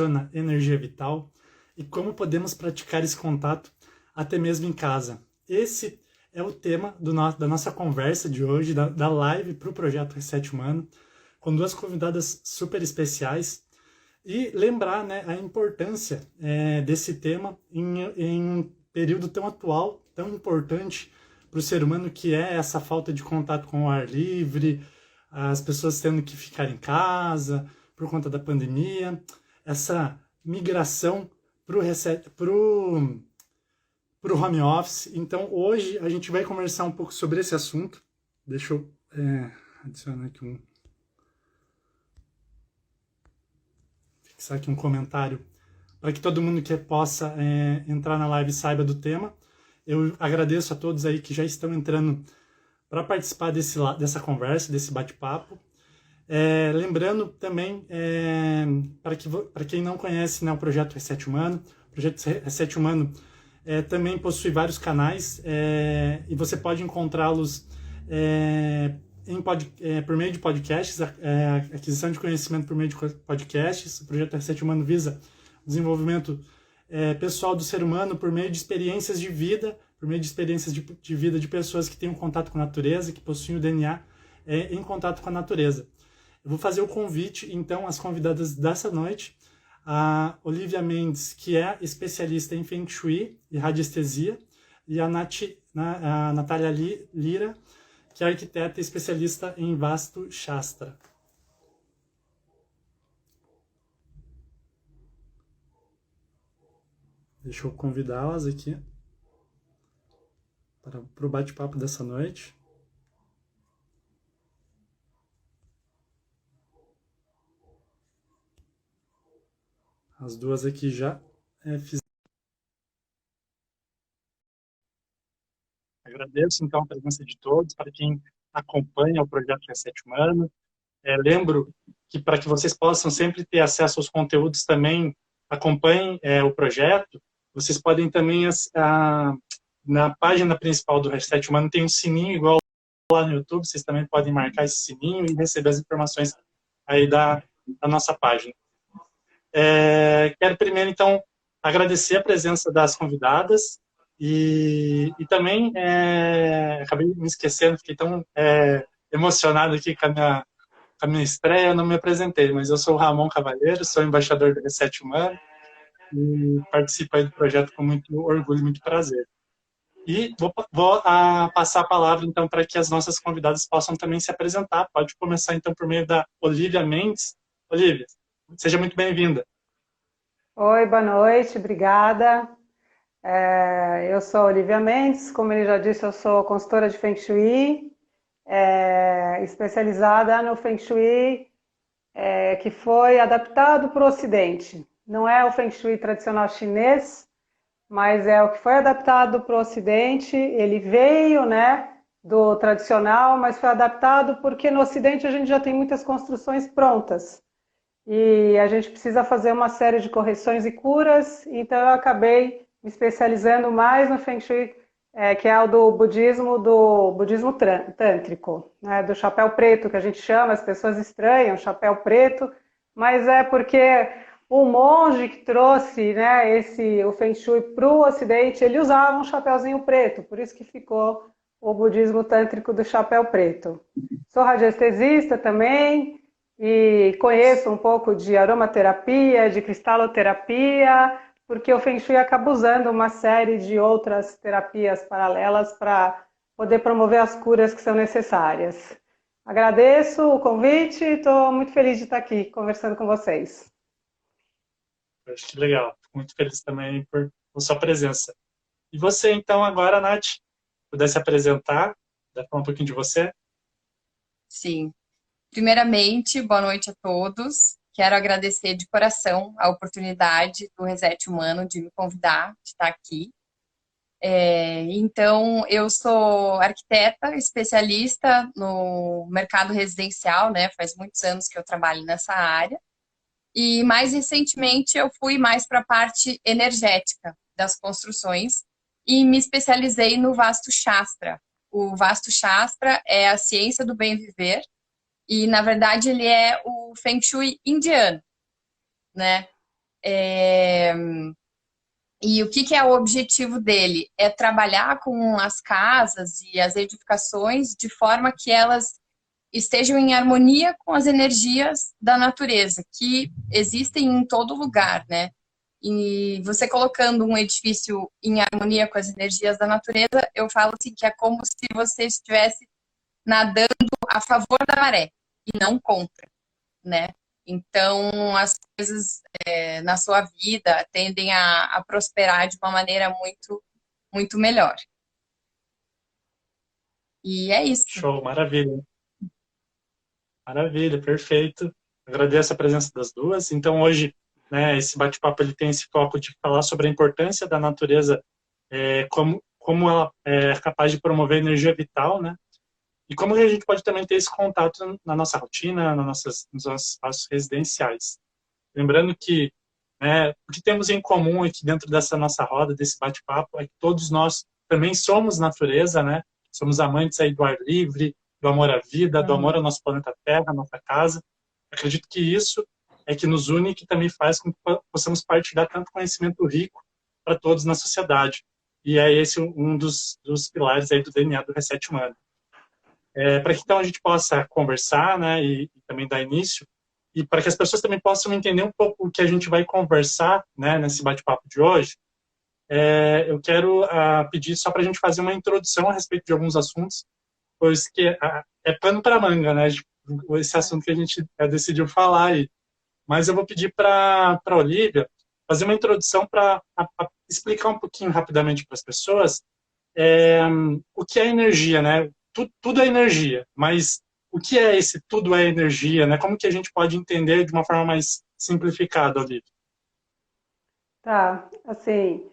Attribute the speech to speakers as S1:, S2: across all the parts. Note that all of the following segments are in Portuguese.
S1: funciona energia vital e como podemos praticar esse contato até mesmo em casa. Esse é o tema da nossa conversa de hoje, da live para o Projeto Reset Humano, com duas convidadas super especiais. E lembrar, né, a importância desse tema em um período tão atual, tão importante para o ser humano, que é essa falta de contato com o ar livre, as pessoas tendo que ficar em casa por conta da pandemia, essa migração para o home office. Então, hoje a gente vai conversar um pouco sobre esse assunto. Deixa eu adicionar aqui fixar aqui um comentário para que todo mundo que possa entrar na live saiba do tema. Eu agradeço a todos aí que já estão entrando para participar dessa conversa, desse bate-papo. Lembrando também, para quem não conhece, né, o Projeto Reset Humano, o Projeto Reset Humano também possui vários canais e você pode encontrá-los por meio de podcasts, aquisição de conhecimento por meio de podcasts. O Projeto Reset Humano visa o desenvolvimento pessoal do ser humano por meio de experiências de vida, por meio de experiências de vida de pessoas que têm um contato com a natureza, que possuem o DNA em contato com a natureza. Eu vou fazer o convite, então, às convidadas dessa noite, a Olivia Mendes, que é especialista em Feng Shui e radiestesia, e a Natália Lira, que é arquiteta e especialista em Vastu Shastra. Deixa eu convidá-las aqui para o bate-papo dessa noite. As duas aqui já fizeram. Agradeço, então, a presença de todos, para quem acompanha o Projeto Reset Humano. Lembro que, para que vocês possam sempre ter acesso aos conteúdos, também acompanhem o projeto. Vocês podem também, na página principal do Reset Humano, tem um sininho igual lá no YouTube, vocês também podem marcar esse sininho e receber as informações aí da nossa página. Quero primeiro, então, agradecer a presença das convidadas e também acabei me esquecendo, fiquei tão emocionado aqui com a minha estreia, eu não me apresentei, mas eu sou o Ramon Cavalheiro, sou embaixador do Reset Humano e participo aí do projeto com muito orgulho e muito prazer. E vou passar a palavra, então, para que as nossas convidadas possam também se apresentar. Pode começar, então, por meio da Olivia Mendes. Olivia, seja muito bem-vinda.
S2: Oi, boa noite, obrigada. Eu sou a Olivia Mendes, como ele já disse, eu sou consultora de Feng Shui, especializada no Feng Shui que foi adaptado para o Ocidente. Não é o Feng Shui tradicional chinês, mas é o que foi adaptado para o Ocidente. Ele veio, né, do tradicional, mas foi adaptado porque no Ocidente a gente já tem muitas construções prontas. E a gente precisa fazer uma série de correções e curas, então eu acabei me especializando mais no Feng Shui, que é o do budismo tântrico, né, do chapéu preto, que a gente chama, as pessoas estranham, chapéu preto, mas é porque o monge que trouxe, né, o Feng Shui para o Ocidente, ele usava um chapéuzinho preto, por isso que ficou o budismo tântrico do chapéu preto. Sou radiestesista também, e conheço um pouco de aromaterapia, de cristaloterapia, porque o Feng Shui acaba usando uma série de outras terapias paralelas para poder promover as curas que são necessárias. Agradeço o convite e estou muito feliz de estar aqui conversando com vocês.
S1: Acho que legal. Fico muito feliz também por sua presença. E você, então, agora, Nath, pudesse apresentar, falar um pouquinho de você?
S3: Sim. Primeiramente, boa noite a todos. Quero agradecer de coração a oportunidade do Reset Humano de me convidar, de estar aqui. Então, eu sou arquiteta, especialista no mercado residencial, né? Faz muitos anos que eu trabalho nessa área. E, mais recentemente, eu fui mais para a parte energética das construções e me especializei no Vastu Shastra. O Vastu Shastra é a ciência do bem viver, e, na verdade, ele é o Feng Shui indiano, né? É, E o que que é o objetivo dele? É trabalhar com as casas e as edificações de forma que elas estejam em harmonia com as energias da natureza, que existem em todo lugar, né? E você colocando um edifício em harmonia com as energias da natureza, eu falo assim que é como se você estivesse nadando a favor da maré e não contra, né? Então, as coisas na sua vida tendem a prosperar de uma maneira muito, muito melhor. E é isso.
S1: Show, maravilha. Maravilha, perfeito. Agradeço a presença das duas. Então, hoje, né, esse bate-papo ele tem esse foco de falar sobre a importância da natureza, como ela é capaz de promover energia vital, né? E como a gente pode também ter esse contato na nossa rotina, nos nossos espaços residenciais. Lembrando que, né, o que temos em comum aqui dentro dessa nossa roda, desse bate-papo, é que todos nós também somos natureza, né? Somos amantes aí do ar livre, do amor à vida, do amor ao nosso planeta Terra, à nossa casa. Acredito que isso é que nos une e que também faz com que possamos partilhar tanto conhecimento rico para todos na sociedade. E é esse um dos pilares aí do DNA do Reset Humano. Para que então a gente possa conversar, né, e também dar início, e para que as pessoas também possam entender um pouco o que a gente vai conversar, né, nesse bate-papo de hoje, eu quero pedir só para a gente fazer uma introdução a respeito de alguns assuntos, pois que é pano para manga, né, esse assunto que a gente decidiu falar aí. Mas eu vou pedir para a Olivia fazer uma introdução para explicar um pouquinho rapidamente para as pessoas o que é energia, né? Tudo é energia, mas o que é esse tudo é energia, né? Como que a gente pode entender de uma forma mais simplificada, Olivia?
S2: Tá, assim,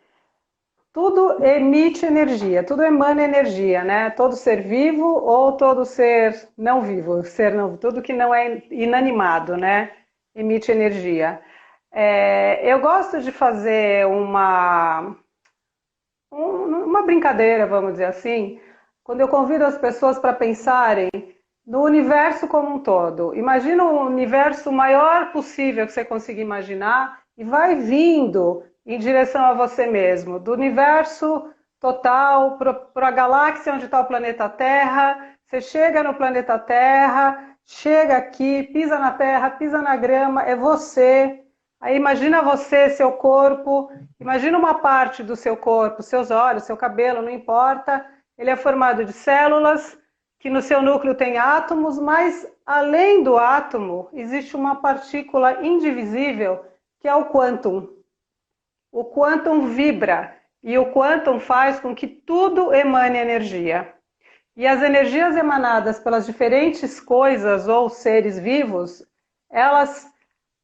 S2: tudo emite energia, tudo emana energia, né? Todo ser vivo ou todo ser não vivo, tudo que não é inanimado, né? Emite energia. Eu gosto de fazer uma brincadeira, vamos dizer assim, quando eu convido as pessoas para pensarem no universo como um todo. Imagina o universo maior possível que você conseguir imaginar e vai vindo em direção a você mesmo, do universo total para a galáxia onde está o planeta Terra. Você chega no planeta Terra, chega aqui, pisa na terra, pisa na grama, é você. Aí imagina você, seu corpo, imagina uma parte do seu corpo, seus olhos, seu cabelo, não importa. Ele é formado de células, que no seu núcleo tem átomos, mas além do átomo existe uma partícula indivisível que é o quantum. O quantum vibra e o quantum faz com que tudo emane energia. E as energias emanadas pelas diferentes coisas ou seres vivos, elas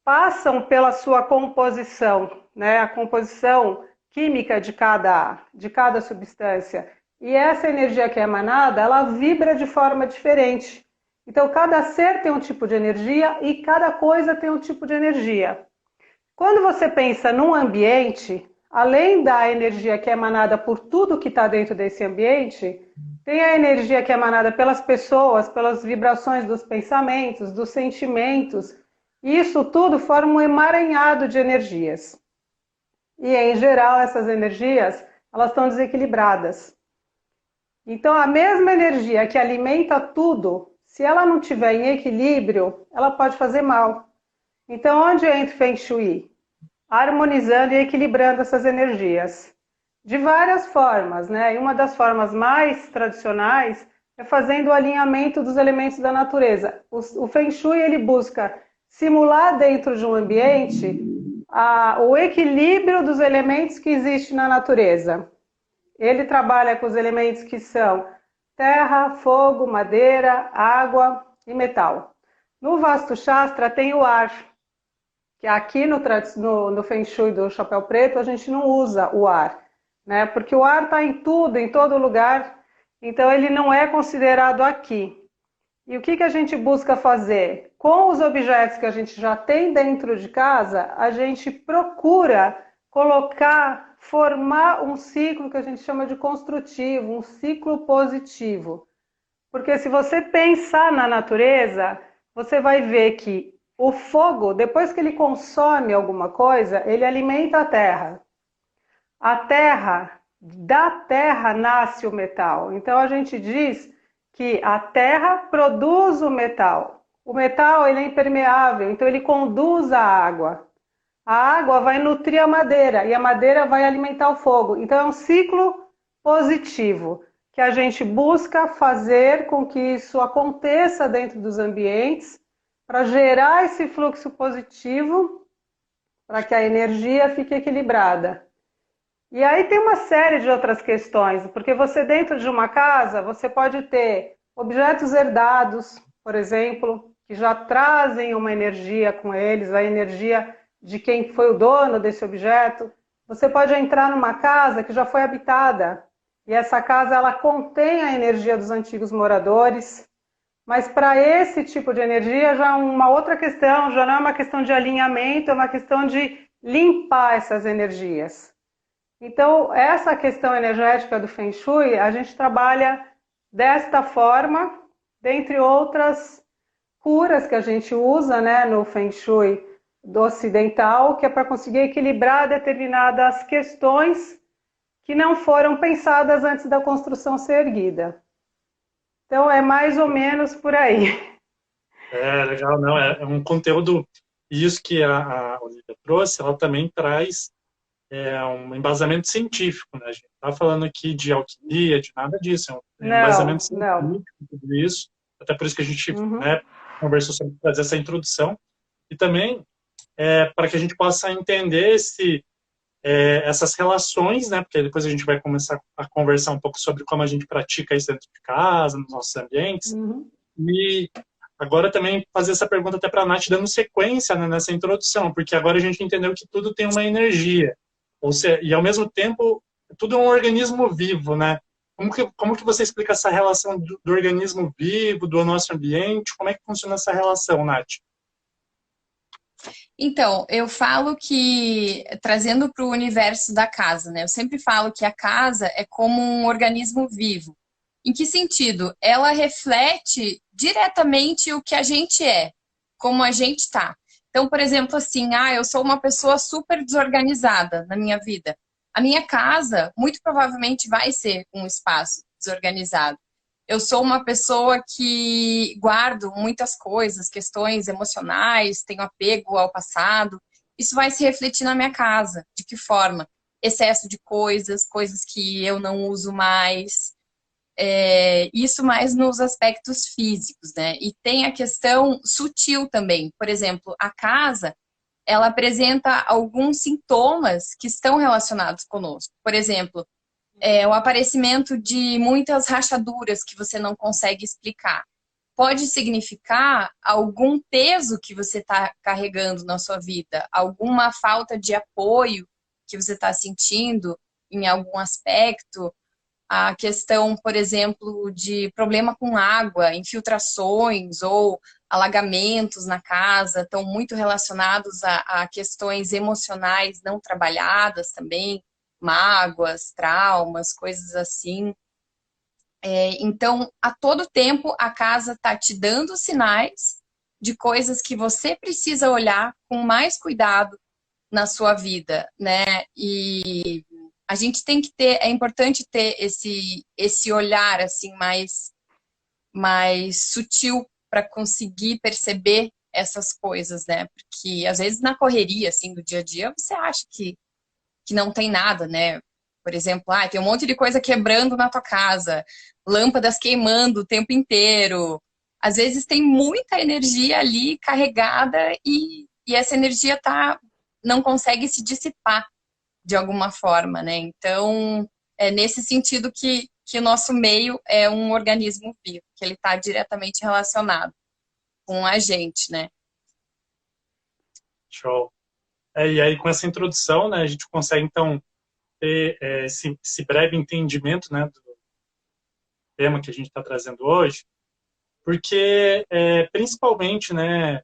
S2: passam pela sua composição, né? A composição química de cada substância. E essa energia que é emanada, ela vibra de forma diferente. Então, cada ser tem um tipo de energia e cada coisa tem um tipo de energia. Quando você pensa num ambiente, além da energia que é emanada por tudo que está dentro desse ambiente, tem a energia que é emanada pelas pessoas, pelas vibrações dos pensamentos, dos sentimentos. Isso tudo forma um emaranhado de energias. E, em geral, essas energias, elas estão desequilibradas. Então, a mesma energia que alimenta tudo, se ela não estiver em equilíbrio, ela pode fazer mal. Então, onde entra o Feng Shui? Harmonizando e equilibrando essas energias. De várias formas, né? E uma das formas mais tradicionais é fazendo o alinhamento dos elementos da natureza. O Feng Shui, ele busca simular dentro de um ambiente o equilíbrio dos elementos que existem na natureza. Ele trabalha com os elementos que são terra, fogo, madeira, água e metal. No Vastu Shastra tem o ar, que aqui no Feng Shui do Chapéu Preto a gente não usa o ar, né? Porque o ar está em tudo, em todo lugar, então ele não é considerado aqui. E o que a gente busca fazer? Com os objetos que a gente já tem dentro de casa, a gente procura formar um ciclo que a gente chama de construtivo, um ciclo positivo. Porque se você pensar na natureza, você vai ver que O fogo, depois que ele consome alguma coisa, ele alimenta a terra. A terra, da terra nasce o metal. Então a gente diz que a terra produz o metal. O metal ele é impermeável, então ele conduz a água. A água vai nutrir a madeira e a madeira vai alimentar o fogo. Então é um ciclo positivo que a gente busca fazer com que isso aconteça dentro dos ambientes para gerar esse fluxo positivo para que a energia fique equilibrada. E aí tem uma série de outras questões, porque você dentro de uma casa, você pode ter objetos herdados, por exemplo, que já trazem uma energia com eles, a energia de quem foi o dono desse objeto. Você pode entrar numa casa que já foi habitada, e essa casa ela contém a energia dos antigos moradores, mas para esse tipo de energia já é uma outra questão, já não é uma questão de alinhamento, é uma questão de limpar essas energias. Então, essa questão energética do Feng Shui, a gente trabalha desta forma, dentre outras curas que a gente usa, né, no Feng Shui do ocidental, que é para conseguir equilibrar determinadas questões que não foram pensadas antes da construção ser erguida. Então, é mais ou menos por aí.
S1: Legal, não, é um conteúdo, e isso que a Olivia trouxe, ela também traz um embasamento científico, né? A gente não está falando aqui de alquimia, de nada disso, é um embasamento científico, tudo isso, até por isso que a gente né, conversou sobre fazer essa introdução, e também para que a gente possa entender essas relações, né? Porque depois a gente vai começar a conversar um pouco sobre como a gente pratica isso dentro de casa, nos nossos ambientes, e agora também fazer essa pergunta até para a Nath, dando sequência, né, nessa introdução, porque agora a gente entendeu que tudo tem uma energia, ou seja, e ao mesmo tempo tudo é um organismo vivo, né? Como que você explica essa relação do organismo vivo, do nosso ambiente? Como é que funciona essa relação, Nath?
S3: Então, eu falo que, trazendo para o universo da casa, né? Eu sempre falo que a casa é como um organismo vivo. Em que sentido? Ela reflete diretamente o que a gente é, como a gente está. Então, por exemplo, assim, eu sou uma pessoa super desorganizada na minha vida. A minha casa, muito provavelmente, vai ser um espaço desorganizado. Eu sou uma pessoa que guardo muitas coisas, questões emocionais, tenho apego ao passado. Isso vai se refletir na minha casa. De que forma? Excesso de coisas, coisas que eu não uso mais. Isso mais nos aspectos físicos, né? E tem a questão sutil também. Por exemplo, a casa, ela apresenta alguns sintomas que estão relacionados conosco. Por exemplo, o aparecimento de muitas rachaduras que você não consegue explicar. Pode significar algum peso que você está carregando na sua vida, alguma falta de apoio que você está sentindo em algum aspecto. A questão, por exemplo, de problema com água, infiltrações ou alagamentos na casa, estão muito relacionados a questões emocionais não trabalhadas também, mágoas, traumas, coisas assim. Então, a todo tempo, a casa está te dando sinais de coisas que você precisa olhar com mais cuidado na sua vida, né? E a gente tem que ter, é importante ter esse olhar assim mais sutil para conseguir perceber essas coisas, né? Porque às vezes na correria assim do dia a dia você acha que não tem nada, né? Por exemplo, tem um monte de coisa quebrando na tua casa, lâmpadas queimando o tempo inteiro. Às vezes tem muita energia ali carregada e essa energia não consegue se dissipar de alguma forma, né? Então, é nesse sentido que o nosso meio é um organismo vivo, que ele está diretamente relacionado com a gente, né?
S1: Show. E aí, com essa introdução, né, a gente consegue, então, ter esse breve entendimento, né, do tema que a gente está trazendo hoje, porque, principalmente, né,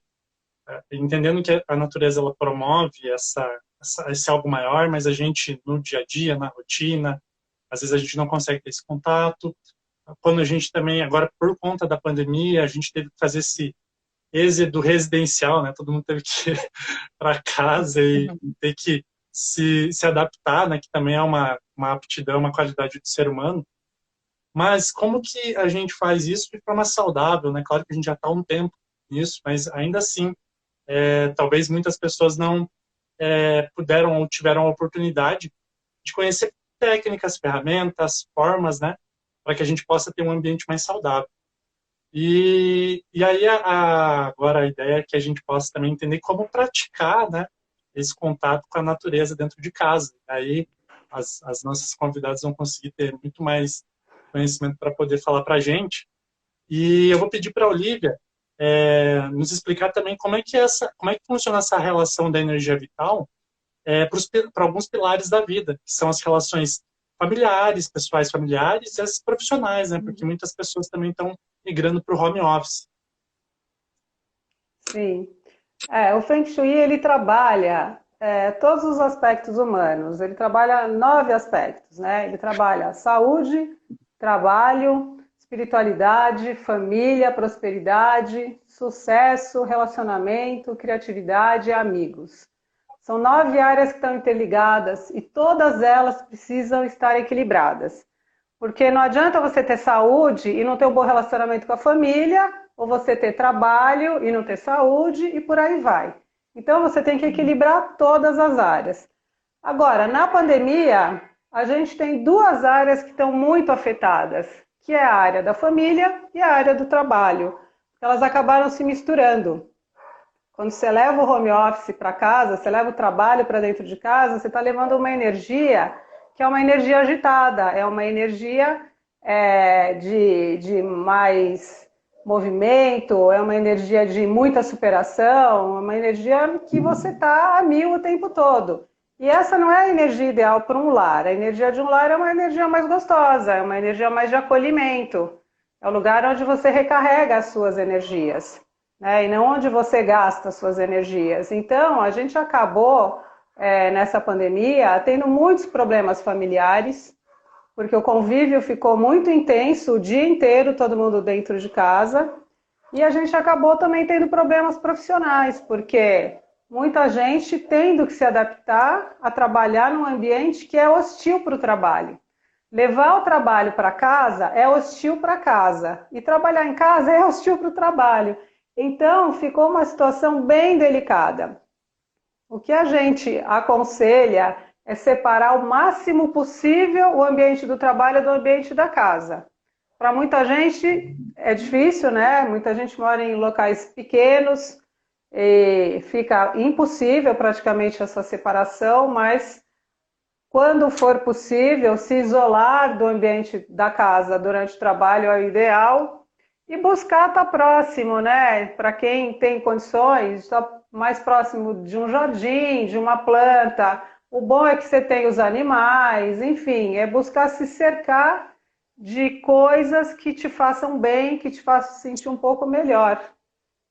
S1: entendendo que a natureza ela promove esse algo maior, mas a gente, no dia a dia, na rotina, às vezes a gente não consegue ter esse contato. Quando a gente também, agora por conta da pandemia, a gente teve que fazer êxodo residencial, né? Todo mundo teve que ir para casa e ter que se adaptar, né? Que também é uma aptidão, uma qualidade do ser humano. Mas como que a gente faz isso de forma saudável, né? Claro que a gente já está há um tempo nisso, mas ainda assim, talvez muitas pessoas não puderam ou tiveram a oportunidade de conhecer técnicas, ferramentas, formas, né? Para que a gente possa ter um ambiente mais saudável. E aí agora a ideia é que a gente possa também entender como praticar, né, esse contato com a natureza dentro de casa. Aí as nossas convidadas vão conseguir ter muito mais conhecimento para poder falar para a gente. E eu vou pedir para a Olivia nos explicar também como é que funciona essa relação da energia vital para alguns pilares da vida, que são as relações familiares, pessoais familiares e as profissionais, né? Porque muitas pessoas também estão migrando para o home office.
S2: Sim. O Feng Shui, ele trabalha todos os aspectos humanos. Ele trabalha 9 aspectos, né? Ele trabalha saúde, trabalho, espiritualidade, família, prosperidade, sucesso, relacionamento, criatividade e amigos. São 9 áreas que estão interligadas e todas elas precisam estar equilibradas. Porque não adianta você ter saúde e não ter um bom relacionamento com a família, ou você ter trabalho e não ter saúde, e por aí vai. Então você tem que equilibrar todas as áreas. Agora, na pandemia, a gente tem 2 áreas que estão muito afetadas, que é a área da família e a área do trabalho. Elas acabaram se misturando. Quando você leva o home office para casa, você leva o trabalho para dentro de casa, você está levando uma energia que é uma energia agitada, é uma energia de mais movimento, é uma energia de muita superação, é uma energia que você está a mil o tempo todo. E essa não é a energia ideal para um lar. A energia de um lar é uma energia mais gostosa, é uma energia mais de acolhimento. É o lugar onde você recarrega as suas energias, né? E não onde você gasta as suas energias. Então, a gente acabou, nessa pandemia, tendo muitos problemas familiares, porque o convívio ficou muito intenso o dia inteiro, todo mundo dentro de casa, e a gente acabou também tendo problemas profissionais, porque muita gente tendo que se adaptar a trabalhar num ambiente que é hostil para o trabalho. Levar o trabalho para casa é hostil para casa, e trabalhar em casa é hostil para o trabalho. Então, ficou uma situação bem delicada. O que a gente aconselha é separar o máximo possível o ambiente do trabalho do ambiente da casa. Para muita gente é difícil, né? Muita gente mora em locais pequenos e fica impossível praticamente essa separação, mas quando for possível, se isolar do ambiente da casa durante o trabalho é o ideal e buscar estar próximo, né? Para quem tem condições, estar mais próximo de um jardim, de uma planta. O bom é que você tem os animais, enfim, é buscar se cercar de coisas que te façam bem, que te façam sentir um pouco melhor.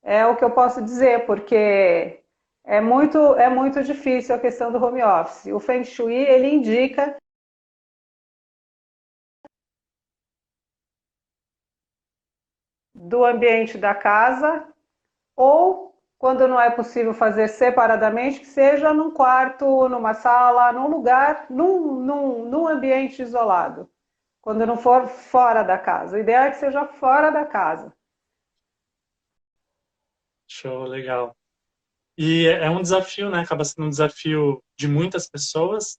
S2: É o que eu posso dizer, porque é muito difícil a questão do home office. O Feng Shui, ele indica do ambiente da casa, ou quando não é possível fazer separadamente, que seja num quarto, numa sala, num lugar, num ambiente isolado. Quando não for fora da casa. O ideal é que seja fora da casa.
S1: Show, legal. E é um desafio, né? Acaba sendo um desafio de muitas pessoas,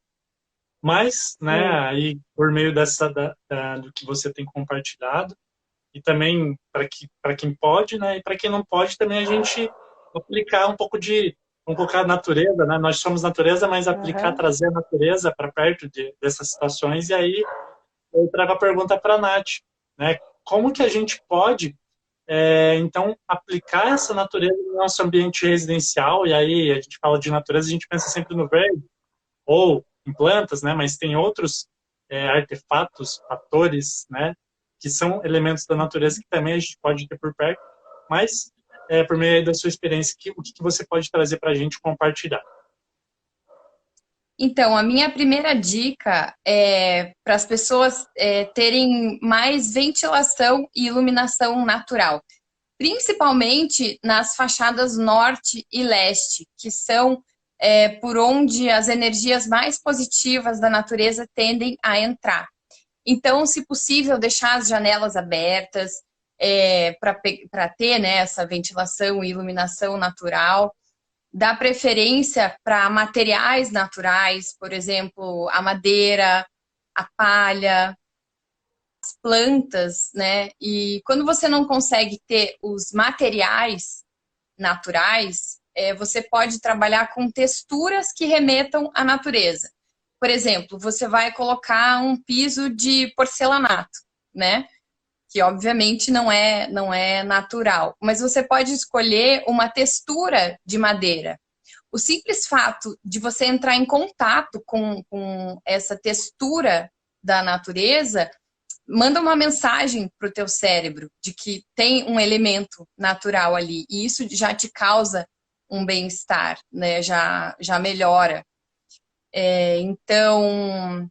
S1: mas, né,
S2: Sim.
S1: aí por meio do que você tem compartilhado, e também para quem pode, né, e para quem não pode também a gente aplicar vamos colocar a natureza, né? Nós somos natureza, mas aplicar,
S2: Uhum.
S1: trazer a natureza para perto dessas situações. E aí eu trago a pergunta para a Nath, né? Como que a gente pode então, aplicar essa natureza no nosso ambiente residencial, e aí a gente fala de natureza, a gente pensa sempre no verde, ou em plantas, né? Mas tem outros artefatos, fatores, né? Que são elementos da natureza que também a gente pode ter por perto, mas por meio da sua experiência, o que você pode trazer para a gente compartilhar?
S3: Então, a minha primeira dica é para as pessoas terem mais ventilação e iluminação natural. principalmente nas fachadas norte e leste, que são por onde as energias mais positivas da natureza tendem a entrar. Então, se possível, deixar as janelas abertas para ter, né, essa ventilação e iluminação natural. Dá preferência para materiais naturais, por exemplo, a madeira, a palha, as plantas, né? E quando você não consegue ter os materiais naturais, você pode trabalhar com texturas que remetam à natureza. Por exemplo, você vai colocar um piso de porcelanato, né? Que obviamente não é natural, mas você pode escolher uma textura de madeira. O simples fato de você entrar em contato com essa textura da natureza manda uma mensagem para o teu cérebro de que tem um elemento natural ali, e isso já te causa um bem-estar, né? Já melhora. Então,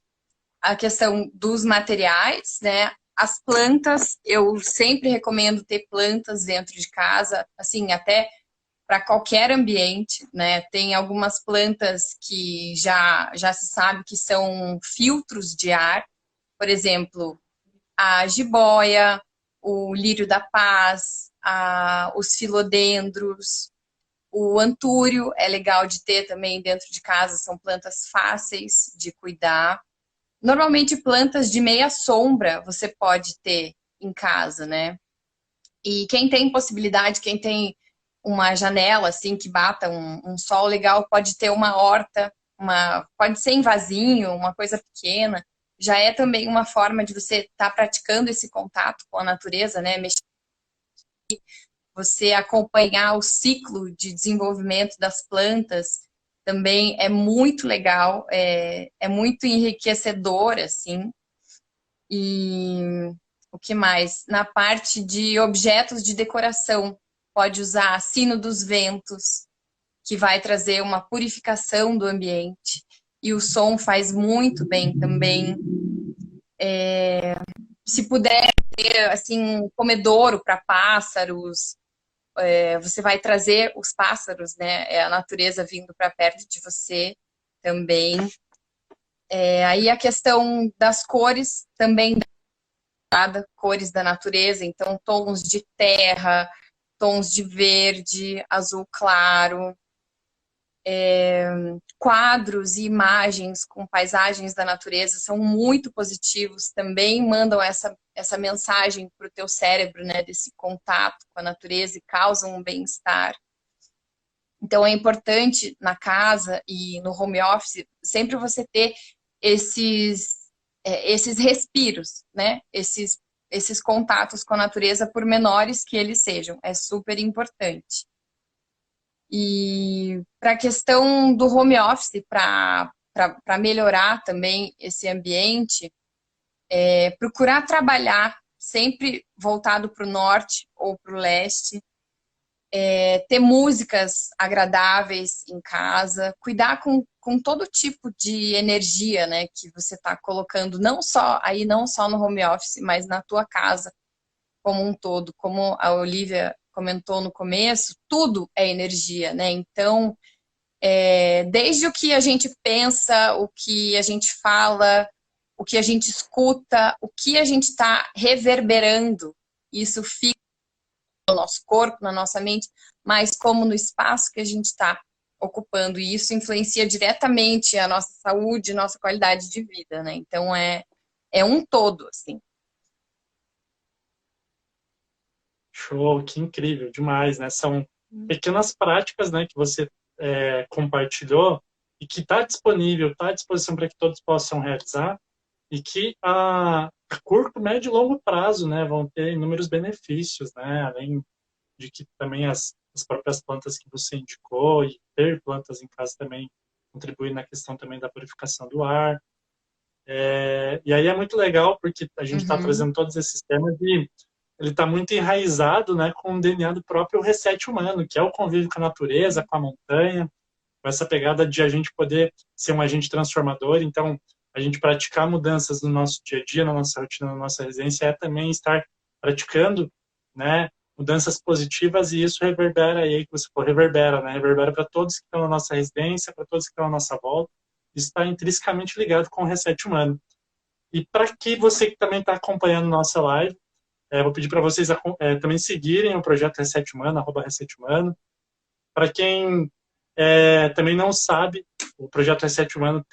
S3: a questão dos materiais, né? As plantas, eu sempre recomendo ter plantas dentro de casa, assim, até para qualquer ambiente, né? Tem algumas plantas que já se sabe que são filtros de ar, por exemplo, a jiboia, o lírio da paz, os filodendros, o antúrio é legal de ter também dentro de casa, são plantas fáceis de cuidar. Normalmente plantas de meia sombra você pode ter em casa, né? E quem tem possibilidade, quem tem uma janela assim que bata um sol legal, pode ter uma horta, pode ser em vasinho, uma coisa pequena. Já é também uma forma de você estar praticando esse contato com a natureza, né? Você acompanhar o ciclo de desenvolvimento das plantas também é muito legal, é muito enriquecedor, assim. E o que mais? Na parte de objetos de decoração, pode usar sino dos ventos, que vai trazer uma purificação do ambiente. E o som faz muito bem também. Se puder ter assim, um comedouro para pássaros, você vai trazer os pássaros, né? É a natureza vindo para perto de você também. Aí a questão das cores também, cores da natureza, então tons de terra, tons de verde, azul claro, quadros e imagens com paisagens da natureza são muito positivos, também mandam essa mensagem para o teu cérebro, né, desse contato com a natureza e causam um bem-estar. Então é importante na casa e no home office sempre você ter esses respiros, né, esses contatos com a natureza, por menores que eles sejam, é super importante. E para a questão do home office, para melhorar também esse ambiente, procurar trabalhar sempre voltado para o norte ou para o leste, ter músicas agradáveis em casa, cuidar com todo tipo de energia, né, que você está colocando, não só no home office, mas na tua casa como um todo. Como a Olivia comentou no começo, tudo é energia, né? Então, desde o que a gente pensa, o que a gente fala, o que a gente escuta, o que a gente está reverberando, isso fica no nosso corpo, na nossa mente, mas como no espaço que a gente está ocupando. E isso influencia diretamente a nossa saúde, nossa qualidade de vida, né? Então, é um todo, assim.
S1: Show, que incrível, demais, né? São pequenas práticas, né, que você compartilhou e que está disponível, está à disposição para que todos possam realizar e que a curto, médio e longo prazo, né, vão ter inúmeros benefícios, né? Além de que também as próprias plantas que você indicou e ter plantas em casa também contribui na questão também da purificação do ar. E aí é muito legal porque a gente está trazendo todos esses temas e ele está muito enraizado, né, com o DNA do próprio reset humano, que é o convívio com a natureza, com a montanha, com essa pegada de a gente poder ser um agente transformador. Então, a gente praticar mudanças no nosso dia a dia, na nossa rotina, na nossa residência, é também estar praticando, né, mudanças positivas, e isso reverbera aí, que você falou, reverbera, né? Reverbera para todos que estão na nossa residência, para todos que estão à nossa volta. Isso está intrinsecamente ligado com o Reset Humano. E para que você que também está acompanhando nossa live, vou pedir para vocês também seguirem o projeto Reset Humano, @Reset Humano. Para quem também não sabe, o projeto Reset Humano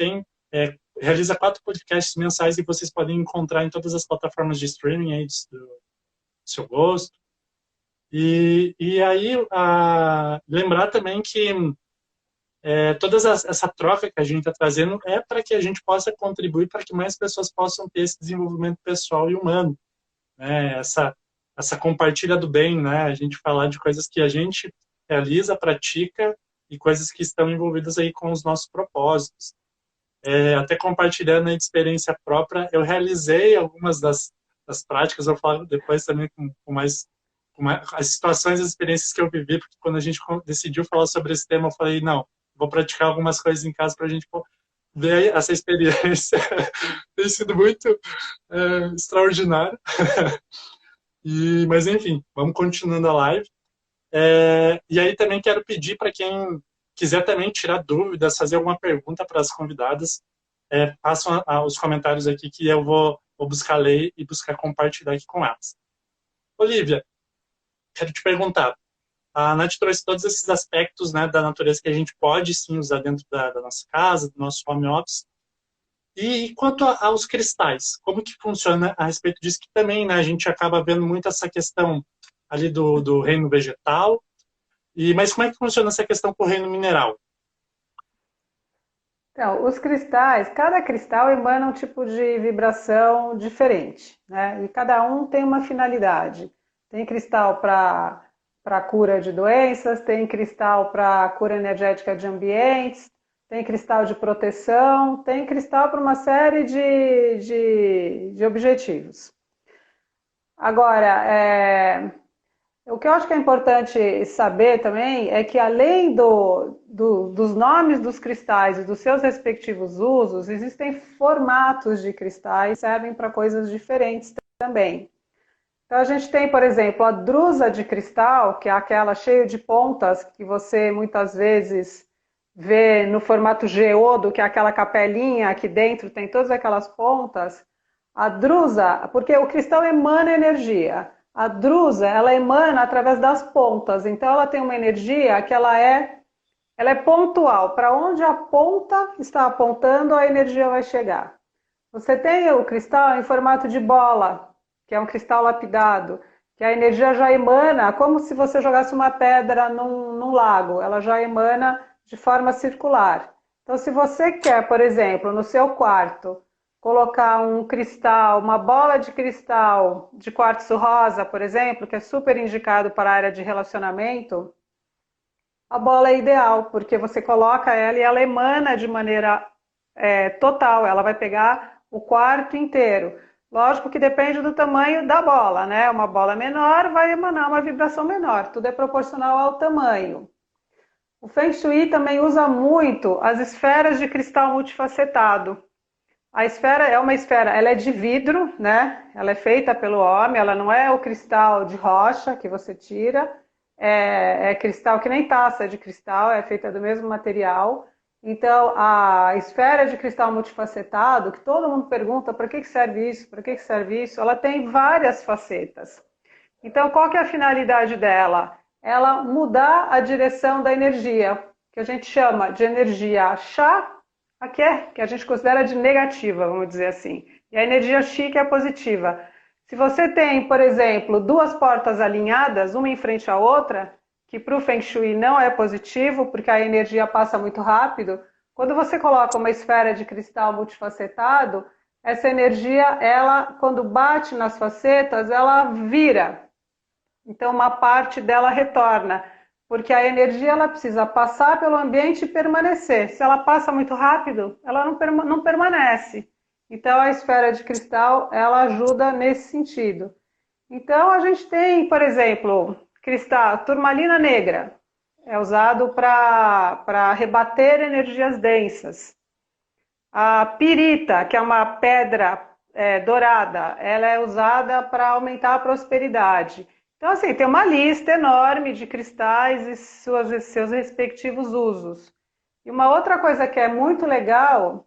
S1: realiza 4 podcasts mensais e vocês podem encontrar em todas as plataformas de streaming aí do seu gosto. E aí, lembrar também que toda essa troca que a gente está trazendo é para que a gente possa contribuir para que mais pessoas possam ter esse desenvolvimento pessoal e humano, né? Essa compartilha do bem, né? A gente falar de coisas que a gente realiza, pratica e coisas que estão envolvidas aí com os nossos propósitos. Até compartilhando aí de experiência própria, eu realizei algumas das práticas, eu falo depois também com mais as situações, as experiências que eu vivi, porque quando a gente decidiu falar sobre esse tema, eu falei, não, vou praticar algumas coisas em casa para a gente ver essa experiência. Tem sido muito extraordinário. Mas, enfim, vamos continuando a live. E aí também quero pedir para quem quiser também tirar dúvidas, fazer alguma pergunta para as convidadas, façam os comentários aqui que eu vou buscar ler e buscar compartilhar aqui com elas. Olivia, quero te perguntar, a Nath trouxe todos esses aspectos, né, da natureza que a gente pode sim usar dentro da nossa casa, do nosso home office. E quanto aos cristais, como que funciona a respeito disso? Que também, né, a gente acaba vendo muito essa questão ali do reino vegetal, mas como é que funciona essa questão com o reino mineral?
S2: Então, os cristais, cada cristal emana um tipo de vibração diferente, né? E cada um tem uma finalidade. Tem cristal para cura de doenças, tem cristal para cura energética de ambientes, tem cristal de proteção, tem cristal para uma série de objetivos. Agora, o que eu acho que é importante saber também é que, além dos nomes dos cristais e dos seus respectivos usos, existem formatos de cristais que servem para coisas diferentes também. Então, a gente tem, por exemplo, a drusa de cristal, que é aquela cheia de pontas que você muitas vezes vê no formato geodo, que é aquela capelinha aqui dentro, tem todas aquelas pontas. A drusa, porque o cristal emana energia. A drusa, ela emana através das pontas, então ela tem uma energia que ela é pontual. Para onde a ponta está apontando, a energia vai chegar. Você tem o cristal em formato de bola, que é um cristal lapidado, que a energia já emana como se você jogasse uma pedra num lago, ela já emana de forma circular. Então, se você quer, por exemplo, no seu quarto, colocar um cristal, uma bola de cristal de quartzo rosa, por exemplo, que é super indicado para a área de relacionamento, a bola é ideal, porque você coloca ela e ela emana de maneira total, ela vai pegar o quarto inteiro. Lógico que depende do tamanho da bola, né? Uma bola menor vai emanar uma vibração menor, tudo é proporcional ao tamanho. O Feng Shui também usa muito as esferas de cristal multifacetado. A esfera é uma esfera, ela é de vidro, né? Ela é feita pelo homem, ela não é o cristal de rocha que você tira, é cristal que nem taça de cristal, é feita do mesmo material. Então, a esfera de cristal multifacetado, que todo mundo pergunta para que serve isso, para que serve isso, ela tem várias facetas. Então, qual que é a finalidade dela? Ela mudar a direção da energia, que a gente chama de energia chá, que a gente considera de negativa, vamos dizer assim. E a energia chi, que é positiva. Se você tem, por exemplo, duas portas alinhadas, uma em frente à outra, que para o Feng Shui não é positivo, porque a energia passa muito rápido, quando você coloca uma esfera de cristal multifacetado, essa energia, ela, quando bate nas facetas, ela vira. Então, uma parte dela retorna, porque a energia ela precisa passar pelo ambiente e permanecer. Se ela passa muito rápido, ela não permanece. Então, a esfera de cristal, ela ajuda nesse sentido. Então, a gente tem, por exemplo, cristal, turmalina negra, é usado para rebater energias densas. A pirita, que é uma pedra dourada, ela é usada para aumentar a prosperidade. Então, assim, tem uma lista enorme de cristais e seus respectivos usos. E uma outra coisa que é muito legal,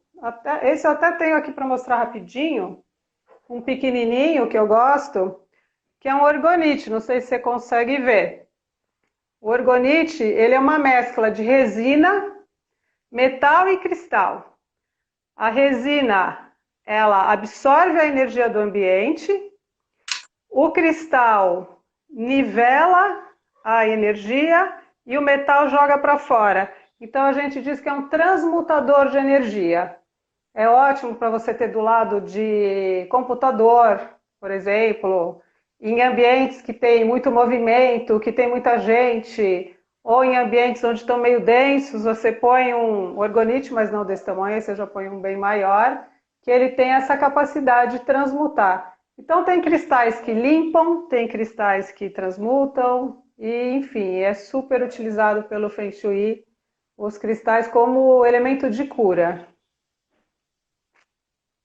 S2: esse eu até tenho aqui para mostrar rapidinho, um pequenininho que eu gosto, que é um orgonite, não sei se você consegue ver. O orgonite, ele é uma mescla de resina, metal e cristal. A resina, ela absorve a energia do ambiente, o cristal nivela a energia e o metal joga para fora. Então a gente diz que é um transmutador de energia. É ótimo para você ter do lado de computador, por exemplo, em ambientes que tem muito movimento, que tem muita gente, ou em ambientes onde estão meio densos, você põe um orgonite, mas não desse tamanho, você já põe um bem maior, que ele tem essa capacidade de transmutar. Então tem cristais que limpam, tem cristais que transmutam, e enfim, é super utilizado pelo Feng Shui os cristais como elemento de cura.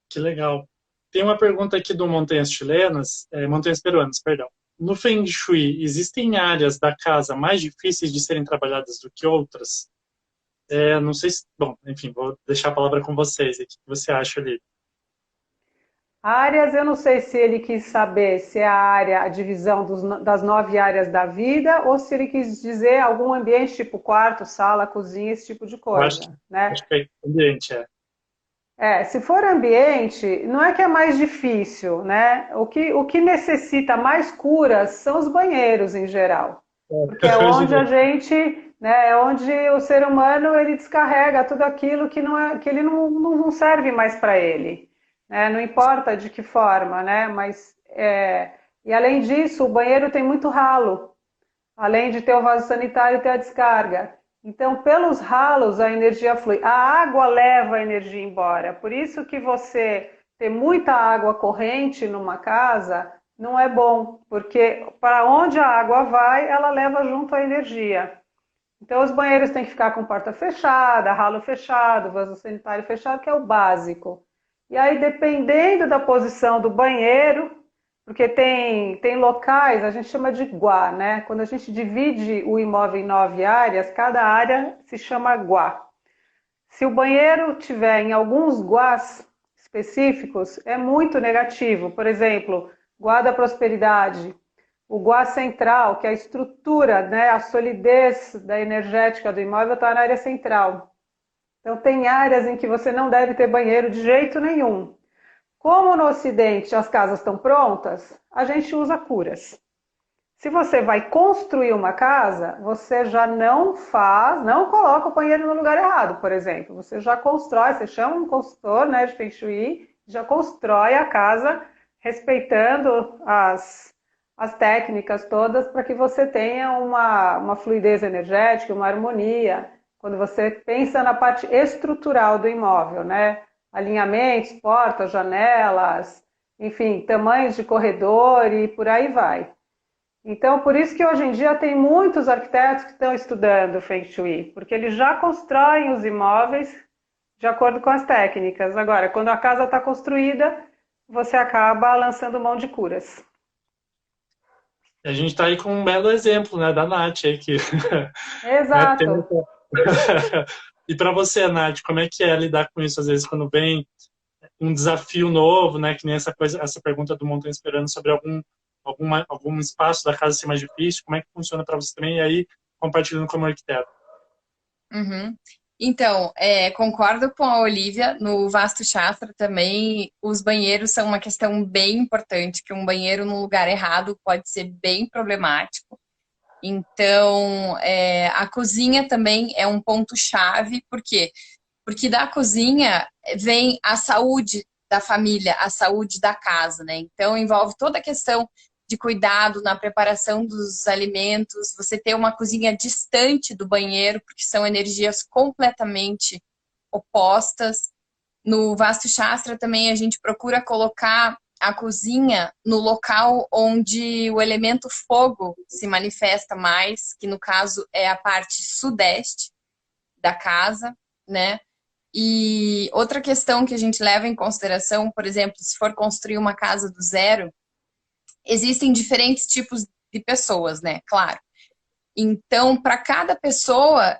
S1: Que legal. Tem uma pergunta aqui do Montanhas Peruanas, perdão. No Feng Shui, existem áreas da casa mais difíceis de serem trabalhadas do que outras? Não sei se... Bom, enfim, vou deixar a palavra com vocês. O que você acha ali?
S2: Áreas, eu não sei se ele quis saber se é a área, a divisão das 9 áreas da vida, ou se ele quis dizer algum ambiente, tipo quarto, sala, cozinha, esse tipo de
S1: Eu acho,
S2: coisa, né?
S1: acho que é ambiente,
S2: Se for ambiente, não é que é mais difícil, né? O que necessita mais curas são os banheiros em geral, porque é
S1: Hoje,
S2: onde a gente, né, é onde o ser humano ele descarrega tudo aquilo que não é, que ele não serve mais para ele, né? Não importa de que forma, né? E além disso, o banheiro tem muito ralo. Além de ter o vaso sanitário, ter a descarga. Então, pelos ralos, a energia flui. A água leva a energia embora. Por isso que você ter muita água corrente numa casa não é bom, porque para onde a água vai, ela leva junto a energia. Então, os banheiros têm que ficar com porta fechada, ralo fechado, vaso sanitário fechado, que é o básico. E aí, dependendo da posição do banheiro, porque tem locais, a gente chama de guá, né? Quando a gente divide o imóvel em 9 áreas, cada área se chama guá. Se o banheiro tiver em alguns guás específicos, é muito negativo. Por exemplo, guá da prosperidade, o guá central, que é a estrutura, né, a solidez da energética do imóvel está na área central. Então, tem áreas em que você não deve ter banheiro de jeito nenhum. Como no Ocidente as casas estão prontas, a gente usa curas. Se você vai construir uma casa, você já não coloca o banheiro no lugar errado, por exemplo. Você já constrói, você chama um consultor, né, de Feng Shui, já constrói a casa respeitando as técnicas todas para que você tenha uma fluidez energética, uma harmonia. Quando você pensa na parte estrutural do imóvel, né? Alinhamentos, portas, janelas, enfim, tamanhos de corredor e por aí vai. Então, por isso que hoje em dia tem muitos arquitetos que estão estudando Feng Shui, porque eles já constroem os imóveis de acordo com as técnicas. Agora, quando a casa está construída, você acaba lançando mão de curas.
S1: a gente está aí com um belo exemplo, né, da Nath aí, que né, tem
S2: Exato.
S1: muita... E para você, Nath, como é que é lidar com isso, às vezes, quando vem um desafio novo, né, que nem essa pergunta do Montanha Esperando sobre algum espaço da casa ser mais difícil, como é que funciona para você também, e aí, compartilhando como arquiteto.
S3: Uhum. Então, concordo com a Olivia, no Vastu Shastra também, os banheiros são uma questão bem importante, que um banheiro no lugar errado pode ser bem problemático. Então, a cozinha também é um ponto-chave, por quê? Porque da cozinha vem a saúde da família, a saúde da casa, né? Então, envolve toda a questão de cuidado na preparação dos alimentos, você ter uma cozinha distante do banheiro, porque são energias completamente opostas. No Vastu Shastra também a gente procura colocar a cozinha no local onde o elemento fogo se manifesta mais, que no caso é a parte sudeste da casa, né? E outra questão que a gente leva em consideração, por exemplo, se for construir uma casa do zero, existem diferentes tipos de pessoas, né? Claro. Então, para cada pessoa,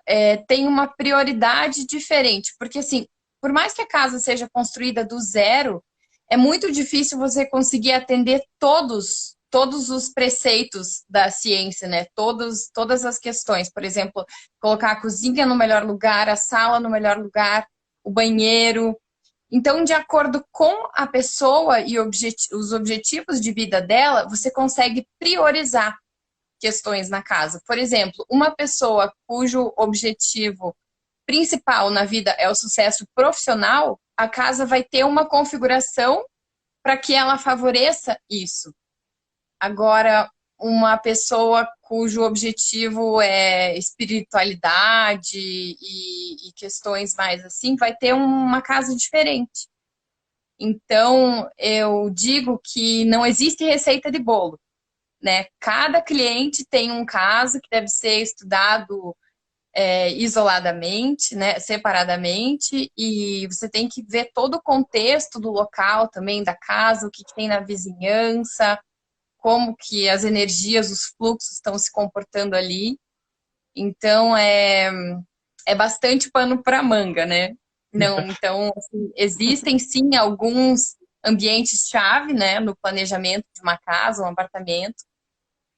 S3: tem uma prioridade diferente. Porque, assim, por mais que a casa seja construída do zero, é muito difícil você conseguir atender todos os preceitos da ciência, né? Todas as questões. Por exemplo, colocar a cozinha no melhor lugar, a sala no melhor lugar, o banheiro. Então, de acordo com a pessoa e os objetivos de vida dela, você consegue priorizar questões na casa. Por exemplo, uma pessoa cujo objetivo principal na vida é o sucesso profissional, a casa vai ter uma configuração para que ela favoreça isso. Agora, uma pessoa cujo objetivo é espiritualidade e questões mais assim, vai ter uma casa diferente. Então, eu digo que não existe receita de bolo, né? Cada cliente tem um caso que deve ser estudado isoladamente, né? Separadamente, e você tem que ver todo o contexto do local também, da casa, o que tem na vizinhança, como que as energias, os fluxos estão se comportando ali. Então, é bastante pano para manga, né? Não, então, assim, existem sim alguns ambientes-chave, né, no planejamento de uma casa, um apartamento,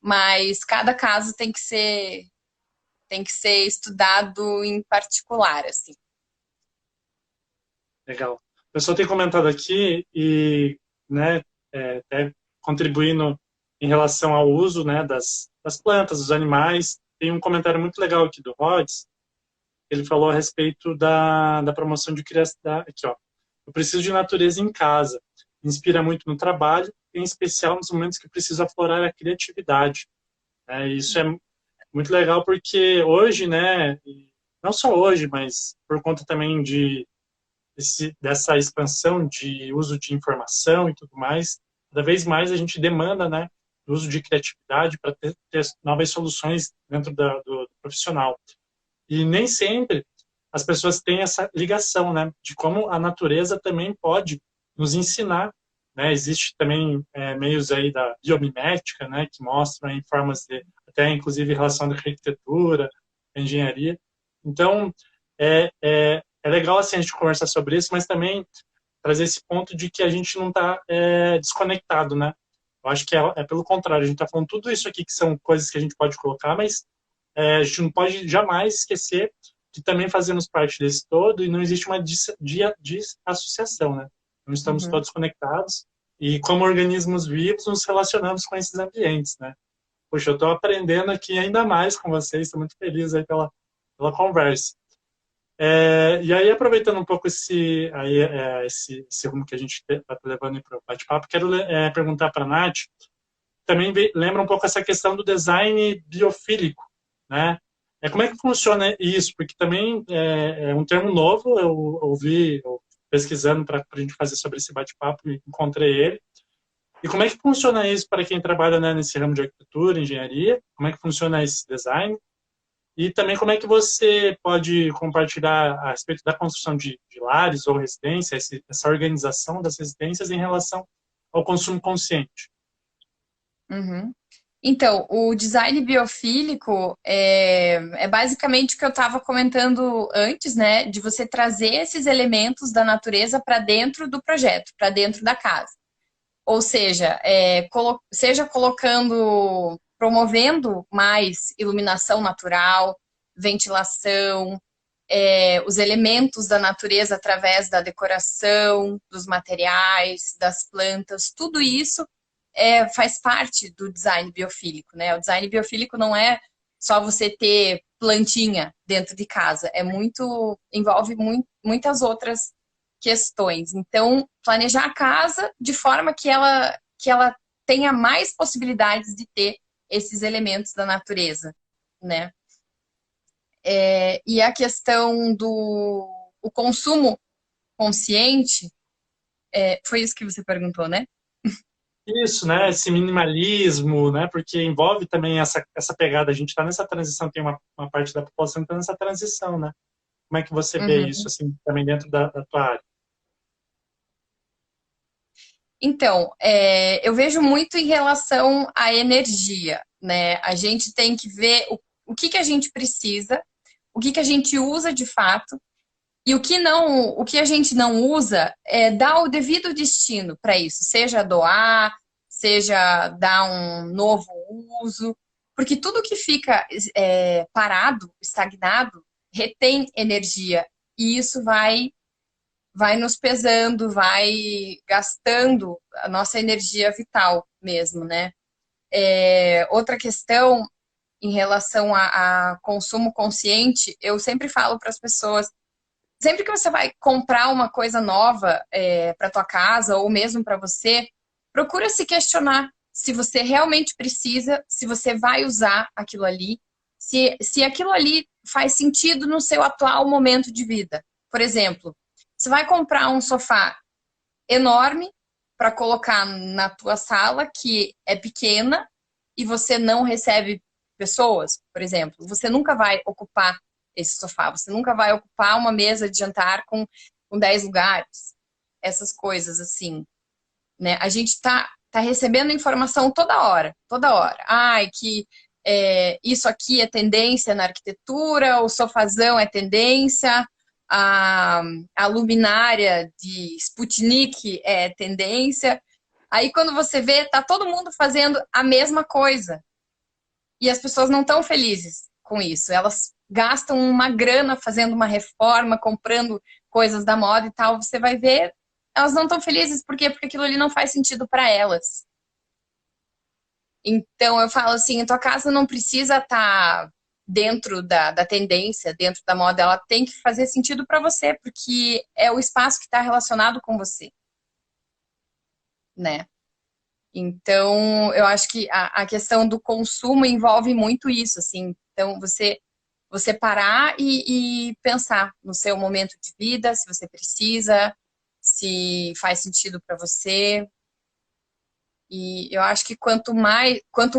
S3: mas cada caso tem que ser estudado em particular, assim.
S1: Legal. O pessoal tem comentado aqui e, né, até contribuindo em relação ao uso, né, das plantas, dos animais. Tem um comentário muito legal aqui do Rods. Ele falou a respeito da promoção de criação. Aqui, ó. Eu preciso de natureza em casa. Inspira muito no trabalho, em especial nos momentos que preciso aflorar a criatividade. Isso é muito legal porque hoje, né, não só hoje, mas por conta também dessa expansão de uso de informação e tudo mais, cada vez mais a gente demanda, né, o uso de criatividade para ter novas soluções dentro do profissional. E nem sempre as pessoas têm essa ligação, né, de como a natureza também pode nos ensinar, né? Existe também meios aí da biomimética, né, que mostram em formas de até inclusive relação da arquitetura, engenharia. Então é legal assim a gente conversar sobre isso, mas também trazer esse ponto de que a gente não está desconectado, né? Eu acho que é pelo contrário, a gente está falando tudo isso aqui que são coisas que a gente pode colocar, mas a gente não pode jamais esquecer que também fazemos parte desse todo e não existe uma desassociação, né? Não estamos todos conectados e como organismos vivos nos relacionamos com esses ambientes, né? Poxa, eu estou aprendendo aqui ainda mais com vocês, estou muito feliz aí pela conversa. E aí, aproveitando um pouco esse rumo que a gente está levando para o bate-papo, quero perguntar para a Nath, também lembra um pouco essa questão do design biofílico, né? Como é que funciona isso? Porque também é um termo novo, eu ouvi pesquisando para a gente fazer sobre esse bate-papo e encontrei ele. E como é que funciona isso para quem trabalha, né, nesse ramo de arquitetura, engenharia? Como é que funciona esse design? E também como é que você pode compartilhar a respeito da construção de lares ou residências, essa organização das residências em relação ao consumo consciente?
S3: Uhum. Então, o design biofílico é basicamente o que eu estava comentando antes, né? De você trazer esses elementos da natureza para dentro do projeto, para dentro da casa. Ou seja, seja colocando, promovendo mais iluminação natural, ventilação, os elementos da natureza através da decoração, dos materiais, das plantas, tudo isso faz parte do design biofílico, né? O design biofílico não é só você ter plantinha dentro de casa, envolve muitas outras questões. Então, planejar a casa de forma que ela tenha mais possibilidades de ter esses elementos da natureza, né? E a questão do o consumo consciente, foi isso que você perguntou, né?
S1: Isso, né? Esse minimalismo, né? Porque envolve também essa pegada. A gente está nessa transição, tem uma parte da população que está nessa transição, né? Como é que você vê isso, assim, também dentro da tua área?
S3: Então, eu vejo muito em relação à energia, né? A gente tem que ver o que que a gente precisa, o que que a gente usa de fato, e o que a gente não usa, dar o devido destino para isso, seja doar, seja dar um novo uso, porque tudo que fica parado, estagnado, retém energia, e isso vai nos pesando, vai gastando a nossa energia vital mesmo, né? Outra questão em relação a consumo consciente, eu sempre falo para as pessoas, sempre que você vai comprar uma coisa nova para tua casa ou mesmo para você, procura se questionar se você realmente precisa, se você vai usar aquilo ali, se aquilo ali faz sentido no seu atual momento de vida. Por exemplo, você vai comprar um sofá enorme para colocar na tua sala, que é pequena, e você não recebe pessoas, por exemplo. Você nunca vai ocupar esse sofá, você nunca vai ocupar uma mesa de jantar com 10 lugares. Essas coisas assim, né? A gente tá recebendo informação toda hora, toda hora. Ai, que isso aqui é tendência na arquitetura, o sofazão é tendência, a luminária de Sputnik é tendência. Aí quando você vê, tá todo mundo fazendo a mesma coisa. E as pessoas não estão felizes com isso. Elas gastam uma grana fazendo uma reforma, comprando coisas da moda e tal. Você vai ver, elas não estão felizes. Por quê? Porque aquilo ali não faz sentido para elas. Então eu falo assim, a tua casa não precisa estar dentro da tendência, dentro da moda. Ela tem que fazer sentido para você, porque é o espaço que está relacionado com você, né? Então, eu acho que a questão do consumo envolve muito isso, assim. Então, você parar e pensar no seu momento de vida, se você precisa, se faz sentido para você. E eu acho que quanto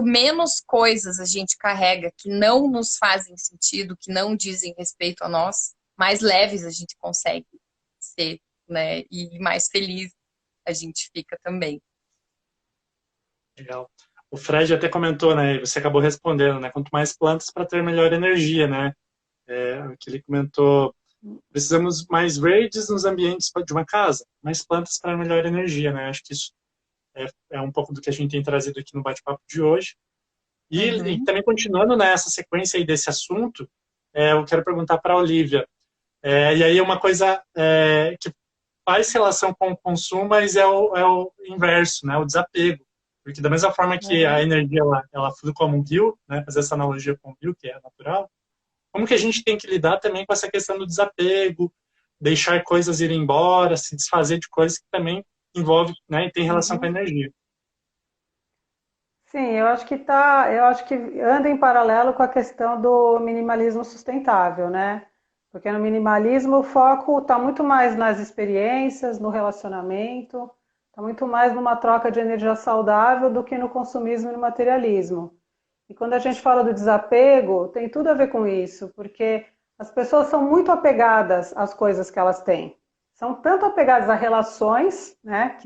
S3: menos coisas a gente carrega que não nos fazem sentido, que não dizem respeito a nós, mais leves a gente consegue ser, né? E mais feliz a gente fica também.
S1: Legal. O Fred até comentou, né? E você acabou respondendo, né? Quanto mais plantas para ter melhor energia, né? Que ele comentou, precisamos mais verdes nos ambientes de uma casa, mais plantas para melhor energia, né? Acho que isso é um pouco do que a gente tem trazido aqui no bate-papo de hoje. E também continuando nessa sequência aí desse assunto, eu quero perguntar para a Olivia. E aí uma coisa que faz relação com o consumo, mas é o inverso, né? O desapego. Porque da mesma forma que a energia ela flui como um rio, né? Fazer essa analogia com o rio, que é natural, como que a gente tem que lidar também com essa questão do desapego, deixar coisas ir embora, se desfazer de coisas que também envolve, né? E tem relação com a energia.
S2: Sim, eu acho que anda em paralelo com a questão do minimalismo sustentável, né? Porque no minimalismo o foco está muito mais nas experiências, no relacionamento, está muito mais numa troca de energia saudável do que no consumismo e no materialismo. E quando a gente fala do desapego, tem tudo a ver com isso, porque as pessoas são muito apegadas às coisas que elas têm. São tanto apegadas a relações, né,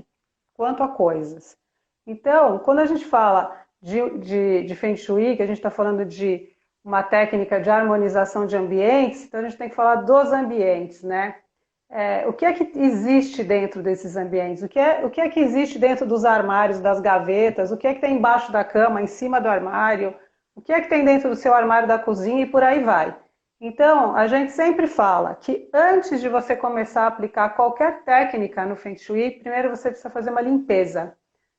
S2: quanto a coisas. Então, quando a gente fala de Feng Shui, que a gente está falando de uma técnica de harmonização de ambientes, então a gente tem que falar dos ambientes, né? O que é que existe dentro desses ambientes? O que é que existe dentro dos armários, das gavetas? O que é que tem embaixo da cama, em cima do armário? O que é que tem dentro do seu armário da cozinha e por aí vai? Então, a gente sempre fala que antes de você começar a aplicar qualquer técnica no Feng Shui, primeiro você precisa fazer uma limpeza.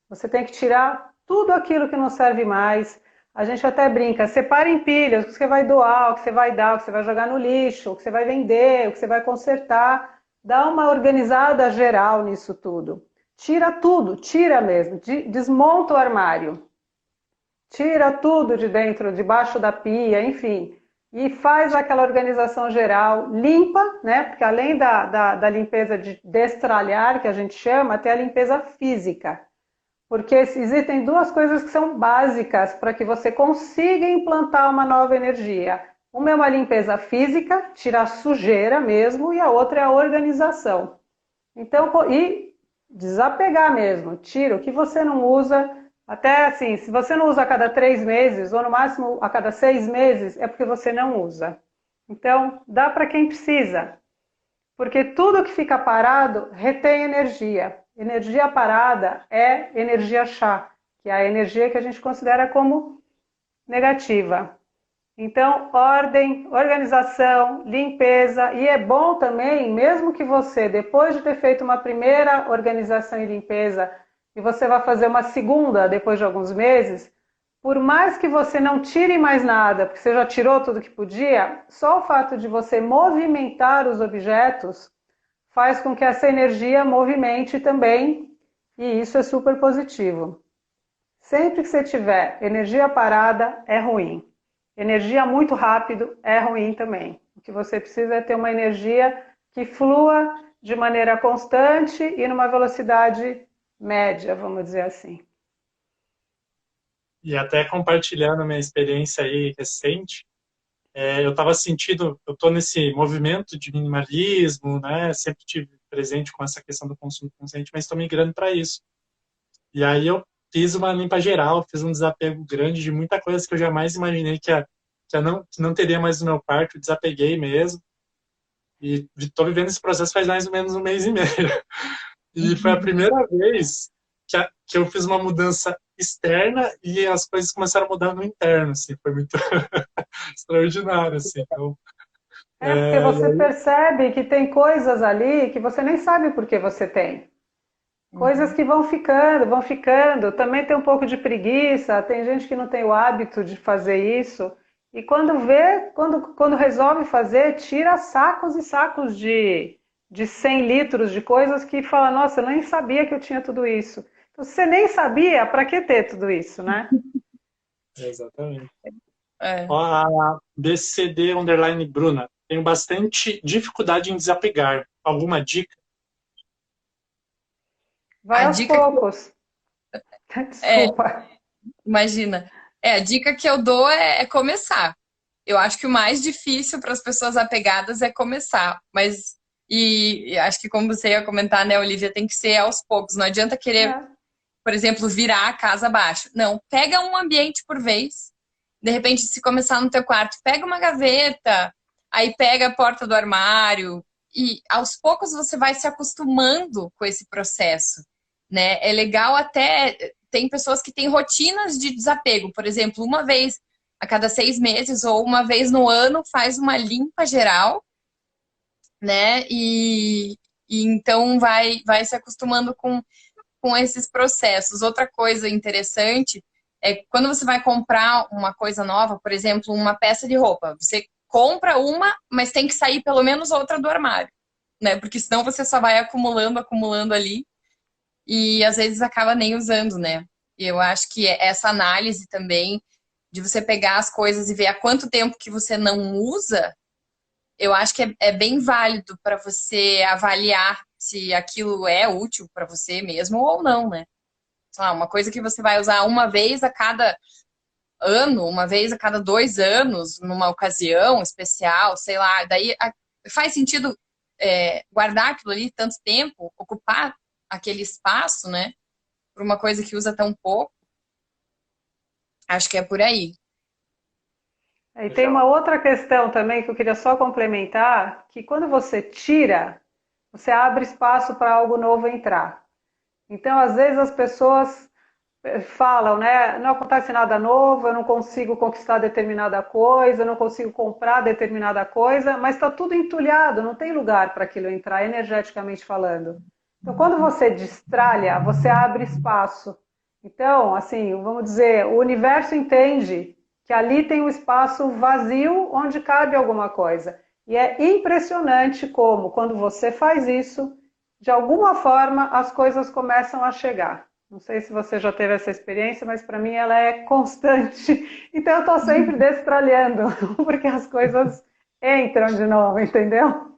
S2: Você tem que tirar tudo aquilo que não serve mais. A gente até brinca, separa em pilhas o que você vai doar, o que você vai dar, o que você vai jogar no lixo, o que você vai vender, o que você vai consertar. Dá uma organizada geral nisso tudo. Tira tudo, tira mesmo, desmonta o armário. Tira tudo de dentro, debaixo da pia, enfim. E faz aquela organização geral, limpa, né? Porque além da limpeza de destralhar, que a gente chama, tem a limpeza física. Porque existem duas coisas que são básicas para que você consiga implantar uma nova energia. Uma é uma limpeza física, tirar sujeira mesmo, e a outra é a organização. Então, e desapegar mesmo. Tira o que você não usa, Até assim, se você não usa a cada 3 meses, ou no máximo a cada 6 meses, é porque você não usa. Então, dá para quem precisa, porque tudo que fica parado retém energia. Energia parada é energia chá, que é a energia que a gente considera como negativa. Então, ordem, organização, limpeza, e é bom também, mesmo que você, depois de ter feito uma primeira organização e limpeza, e você vai fazer uma segunda depois de alguns meses, por mais que você não tire mais nada, porque você já tirou tudo que podia, só o fato de você movimentar os objetos faz com que essa energia movimente também, e isso é super positivo. Sempre que você tiver energia parada, é ruim. Energia muito rápido é ruim também. O que você precisa é ter uma energia que flua de maneira constante e numa velocidade média, vamos dizer assim.
S1: E até compartilhando a minha experiência aí recente, eu estava sentindo, eu estou nesse movimento de minimalismo, né? Sempre tive presente com essa questão do consumo consciente, mas estou migrando para isso. E aí eu fiz uma limpa geral, fiz um desapego grande de muita coisa que eu jamais imaginei que não teria mais no meu quarto, desapeguei mesmo. E estou vivendo esse processo faz mais ou menos um mês e meio. E foi a primeira vez que eu fiz uma mudança externa e as coisas começaram a mudar no interno, assim, foi muito extraordinário, assim. Então,
S2: Porque você percebe que tem coisas ali que você nem sabe por que você tem. Coisas que vão ficando, vão ficando. Também tem um pouco de preguiça, tem gente que não tem o hábito de fazer isso. E quando vê, quando resolve fazer, tira sacos e sacos de 100 litros de coisas que fala, nossa, eu nem sabia que eu tinha tudo isso. Então, se você nem sabia, para que ter tudo isso, né?
S1: exatamente.
S3: É.
S1: Ó, a BCD_Bruna. Tenho bastante dificuldade em desapegar. Alguma dica?
S2: Vai
S3: A
S2: aos
S3: dica
S2: poucos. Desculpa.
S3: Imagina. A dica que eu dou é começar. Eu acho que o mais difícil para as pessoas apegadas é começar. Mas, e acho que como você ia comentar, né, Olivia, tem que ser aos poucos. Não adianta querer, por exemplo, virar a casa abaixo. Não, pega um ambiente por vez. De repente, se começar no teu quarto, pega uma gaveta, aí pega a porta do armário. E aos poucos você vai se acostumando com esse processo, né? É legal até... Tem pessoas que têm rotinas de desapego. Por exemplo, uma vez a cada 6 meses ou uma vez no ano faz uma limpa geral, né? E então vai se acostumando com esses processos. Outra coisa interessante é quando você vai comprar uma coisa nova, por exemplo, uma peça de roupa. Você compra uma, mas tem que sair pelo menos outra do armário, né? Porque senão você só vai acumulando ali e às vezes acaba nem usando, né? E eu acho que essa análise também de você pegar as coisas e ver há quanto tempo que você não usa, eu acho que é bem válido para você avaliar se aquilo é útil para você mesmo ou não, né? Sei lá, uma coisa que você vai usar uma vez a cada ano, uma vez a cada 2 anos, numa ocasião especial, sei lá, daí faz sentido guardar aquilo ali tanto tempo, ocupar aquele espaço, né? Por uma coisa que usa tão pouco. Acho que é por aí.
S2: E tem uma outra questão também que eu queria só complementar, que quando você tira, você abre espaço para algo novo entrar. Então, às vezes as pessoas falam, né, não acontece nada novo, eu não consigo conquistar determinada coisa, eu não consigo comprar determinada coisa, mas está tudo entulhado, não tem lugar para aquilo entrar, energeticamente falando. Então, quando você destralha, você abre espaço. Então, assim, vamos dizer, o universo entende que ali tem um espaço vazio onde cabe alguma coisa. E é impressionante como, quando você faz isso, de alguma forma as coisas começam a chegar. Não sei se você já teve essa experiência, mas para mim ela é constante. Então eu estou sempre destralhando, porque as coisas entram de novo, entendeu?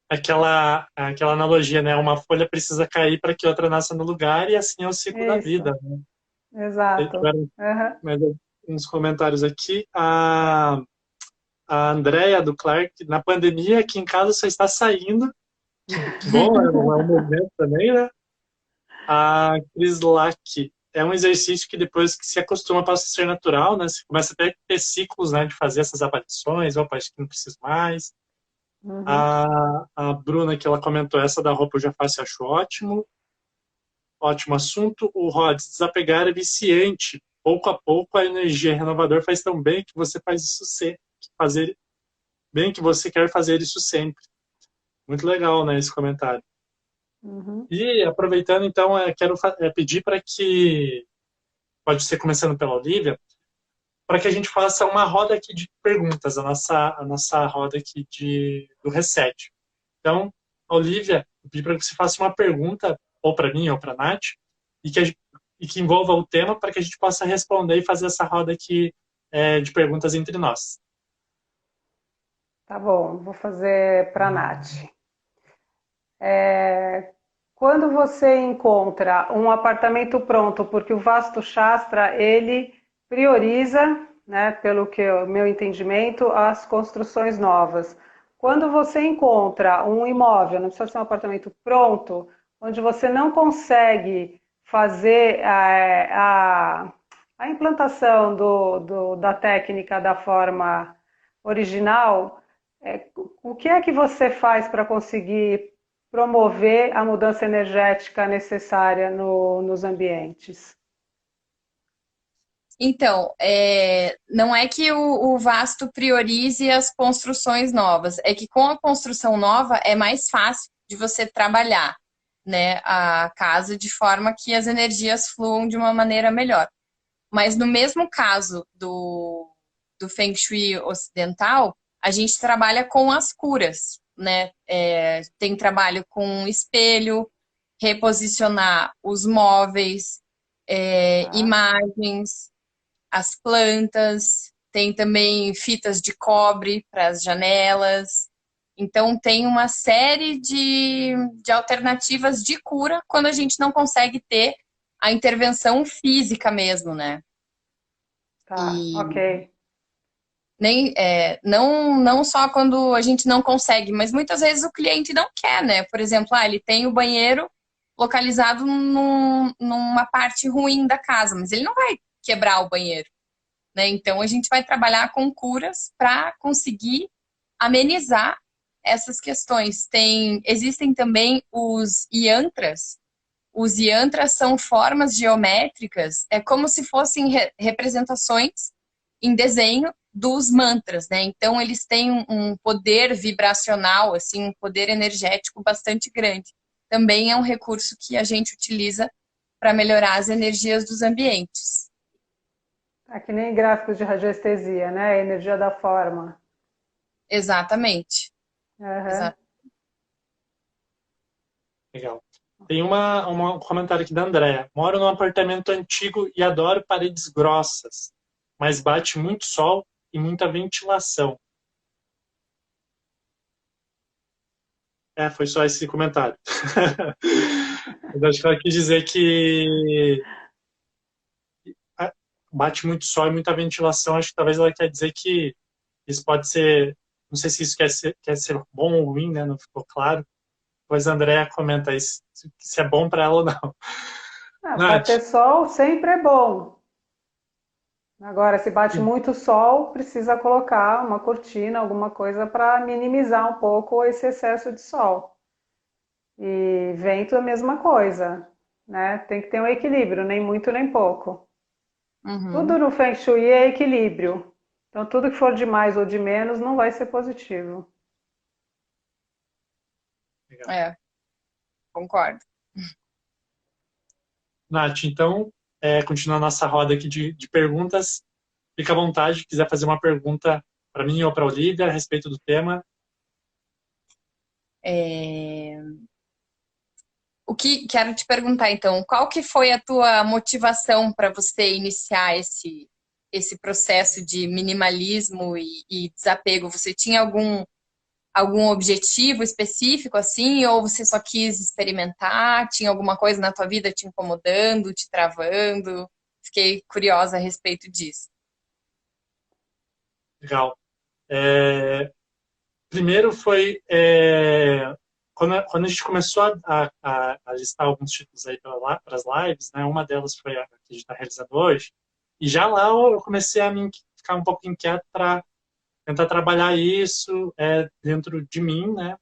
S1: Aquela analogia, né? Uma folha precisa cair para que outra nasça no lugar e assim é o ciclo da
S2: Isso,
S1: vida, né?
S2: exato. Uhum.
S1: Mais uns comentários aqui. A Andrea do Clark, na pandemia, aqui em casa só está saindo. Que bom, é um movimento também, né? A Cris Lack, é um exercício que depois que se acostuma passa a ser natural, né? Você começa até a ter ciclos, né, de fazer essas avaliações, opa, acho que não preciso mais.
S2: Uhum.
S1: A Bruna, que ela comentou, essa da roupa eu já faço e acho ótimo. Ótimo assunto. O Rod, desapegar é viciante. Pouco a pouco a energia renovadora faz tão bem que você faz isso sempre. Fazer bem que você quer fazer isso sempre. Muito legal, né, esse comentário.
S2: Uhum.
S1: E aproveitando, então, quero pedir para que, pode ser começando pela Olivia, para que a gente faça uma roda aqui de perguntas, a nossa roda aqui do Reset. Então, Olivia, eu pedi para que você faça uma pergunta, ou para mim, ou para a Nath, e que envolva o tema para que a gente possa responder e fazer essa roda aqui de perguntas entre nós.
S2: Tá bom, vou fazer para a Nath. Quando você encontra um apartamento pronto, porque o Vasto Shastra, ele prioriza, né, pelo que meu entendimento, as construções novas. Quando você encontra um imóvel, não precisa ser um apartamento pronto, onde você não consegue fazer a implantação da técnica da forma original, o que é que você faz para conseguir promover a mudança energética necessária nos ambientes?
S3: Então, não é que o Vasto priorize as construções novas, é que com a construção nova é mais fácil de você trabalhar, né, a casa de forma que as energias fluam de uma maneira melhor. Mas no mesmo caso do Feng Shui ocidental, a gente trabalha com as curas, né? Tem trabalho com espelho, reposicionar os móveis,
S2: Tá?
S3: imagens, as plantas, tem também fitas de cobre para as janelas. Então, tem uma série de alternativas de cura quando a gente não consegue ter a intervenção física mesmo, né?
S2: Tá,
S3: E
S2: ok.
S3: não só quando a gente não consegue, mas muitas vezes o cliente não quer, né? Por exemplo, ele tem o banheiro localizado numa parte ruim da casa, mas ele não vai quebrar o banheiro, né? Então a gente vai trabalhar com curas para conseguir amenizar essas questões. Existem também os yantras. Os yantras são formas geométricas, é como se fossem representações em desenho dos mantras, né? Então eles têm um poder vibracional, assim, um poder energético bastante grande. Também é um recurso que a gente utiliza para melhorar as energias dos ambientes.
S2: É que nem gráficos de radiestesia, né? A energia da forma.
S3: Exatamente.
S2: Aham.
S3: Exato.
S1: Legal. Tem um comentário aqui da Andrea. Moro num apartamento antigo e adoro paredes grossas, mas bate muito sol e muita ventilação. Foi só esse comentário. Eu acho que ela quis dizer que bate muito sol e muita ventilação. Acho que talvez ela quer dizer que isso pode ser. Não sei se isso quer ser bom ou ruim, né? Não ficou claro. Pois a Andrea comenta isso, se é bom para ela ou não. Nath,
S2: Bater sol sempre é bom. Agora, se bate muito sol, precisa colocar uma cortina, alguma coisa para minimizar um pouco esse excesso de sol. E vento é a mesma coisa, né? Tem que ter um equilíbrio, nem muito nem pouco. Tudo
S3: Uhum.
S2: no Feng Shui é equilíbrio. Então, tudo que for de mais ou de menos não vai ser positivo.
S1: legal.
S3: É, concordo.
S1: Nath, então, continuando a nossa roda aqui de perguntas, fica à vontade, quiser fazer uma pergunta para mim ou para a Olivia a respeito do tema.
S3: É, O que quero te perguntar então, qual que foi a tua motivação para você iniciar esse processo de minimalismo e desapego? Você tinha algum objetivo específico assim, ou você só quis experimentar? Tinha alguma coisa na tua vida te incomodando, te travando? Fiquei curiosa a respeito disso.
S1: Legal. Primeiro foi quando a gente começou a listar alguns títulos aí para as lives, né, uma delas foi a que a gente está realizando hoje, e já lá eu comecei a ficar um pouco inquieto para tentar trabalhar isso dentro de mim, né?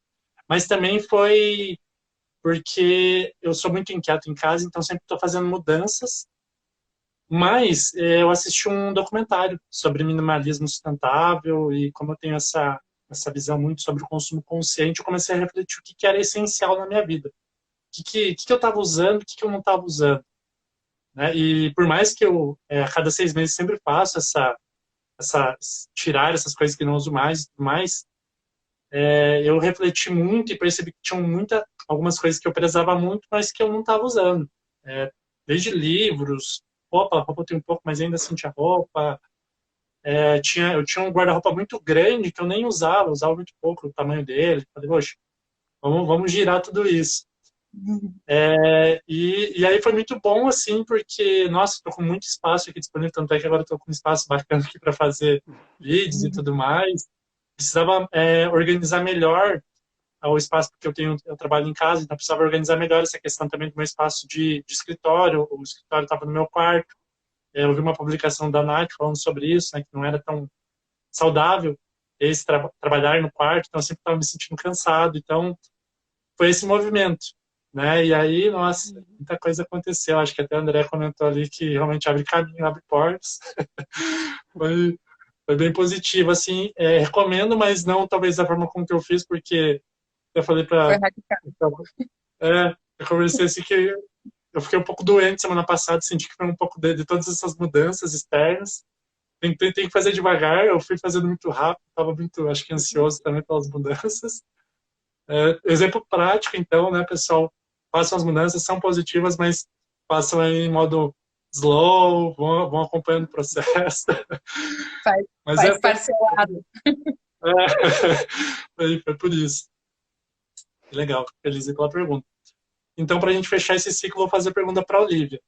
S1: Mas também foi porque eu sou muito inquieto em casa, então sempre estou fazendo mudanças. Mas eu assisti um documentário sobre minimalismo sustentável e como eu tenho essa visão muito sobre o consumo consciente, eu comecei a refletir o que era essencial na minha vida. O que eu estava usando, o que eu não estava usando. Né? E por mais que eu, a cada 6 meses, sempre faço tirar essas coisas que não uso mais e tudo mais, eu refleti muito e percebi que tinham algumas coisas que eu prezava muito, mas que eu não estava usando. Desde livros, roupa eu tenho um pouco, mas ainda sentia roupa. Eu tinha um guarda-roupa muito grande que eu nem usava muito pouco o tamanho dele. Falei, poxa, vamos girar tudo isso. E aí foi muito bom, assim, porque, nossa, estou com muito espaço aqui disponível, tanto é que agora estou com um espaço bacana aqui para fazer vídeos e tudo mais. Precisava organizar melhor o espaço, porque eu trabalho em casa, então precisava organizar melhor essa questão também do meu espaço de escritório. O escritório estava no meu quarto. Eu vi uma publicação da Nath falando sobre isso, né, que não era tão saudável esse trabalhar no quarto, então eu sempre estava me sentindo cansado. Então, foi esse movimento, né? E aí, nossa, muita coisa aconteceu. Acho que até a André comentou ali que realmente abre caminho, abre portas. Foi bem positivo, assim. Recomendo, mas não talvez da forma como que eu fiz, porque eu falei
S3: Foi
S1: para...
S3: radical.
S1: Eu conversei assim que eu fiquei um pouco doente semana passada, senti que foi um pouco de todas essas mudanças externas. Tem que fazer devagar, eu fui fazendo muito rápido, estava muito, acho que ansioso também pelas mudanças. Exemplo prático, então, né, pessoal, façam as mudanças, são positivas, mas façam aí em modo slow, vão acompanhando o processo. Mas
S3: Faz parcelado.
S1: Foi por isso. Legal, feliz pela pergunta. Então, para a gente fechar esse ciclo, vou fazer a pergunta para a Olivia.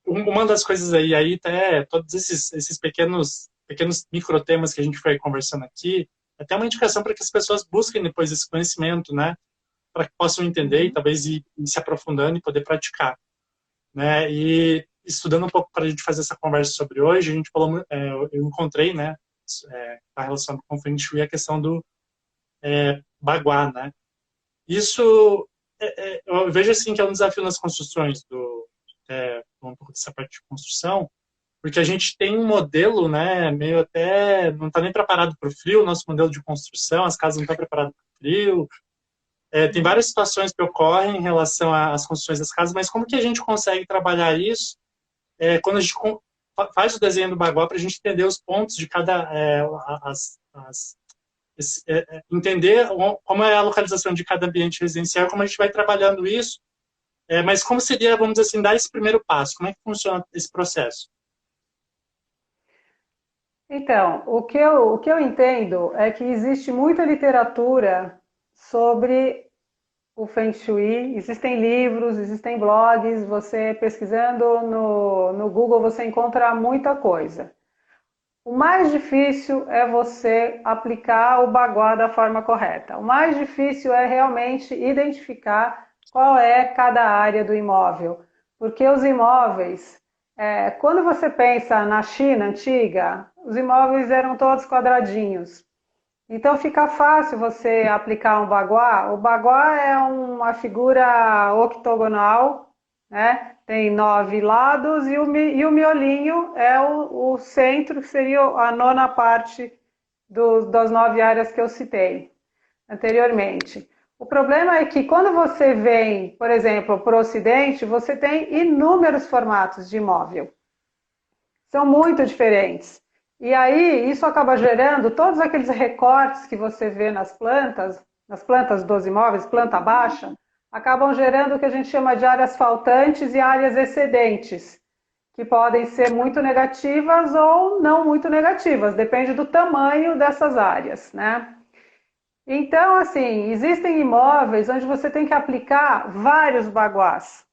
S1: Uma das coisas aí até todos esses pequenos microtemas que a gente foi conversando aqui, é até uma indicação para que as pessoas busquem depois esse conhecimento, né? Para que possam entender e talvez ir se aprofundando e poder praticar, né? E estudando um pouco para a gente fazer essa conversa sobre hoje, a gente falou, eu encontrei, né? Está relacionado com o Feng Shui a questão do baguá, né? Isso eu vejo assim que é um desafio nas construções um pouco dessa parte de construção, porque a gente tem um modelo, né, meio até não está nem preparado para o frio, o nosso modelo de construção, as casas não estão preparadas para o frio. Tem várias situações que ocorrem em relação às construções das casas, mas como que a gente consegue trabalhar isso quando a gente faz o desenho do baguá para a gente entender os pontos de cada entender como é a localização de cada ambiente residencial, como a gente vai trabalhando isso, mas como seria, vamos dizer assim, dar esse primeiro passo? Como é que funciona esse processo?
S2: Então, o que eu entendo é que existe muita literatura sobre o Feng Shui, existem livros, existem blogs, você pesquisando no Google você encontra muita coisa. O mais difícil é você aplicar o baguá da forma correta. O mais difícil é realmente identificar qual é cada área do imóvel. Porque os imóveis, quando você pensa na China antiga, os imóveis eram todos quadradinhos. Então fica fácil você aplicar um baguá. O baguá é uma figura octogonal, né? Tem 9 lados e o miolinho é o centro, que seria a nona parte das 9 áreas que eu citei anteriormente. O problema é que quando você vem, por exemplo, para o Ocidente, você tem inúmeros formatos de imóvel. São muito diferentes. E aí isso acaba gerando todos aqueles recortes que você vê nas plantas dos imóveis, planta baixa, acabam gerando o que a gente chama de áreas faltantes e áreas excedentes, que podem ser muito negativas ou não muito negativas, depende do tamanho dessas áreas, né? Então, assim, existem imóveis onde você tem que aplicar vários baguás,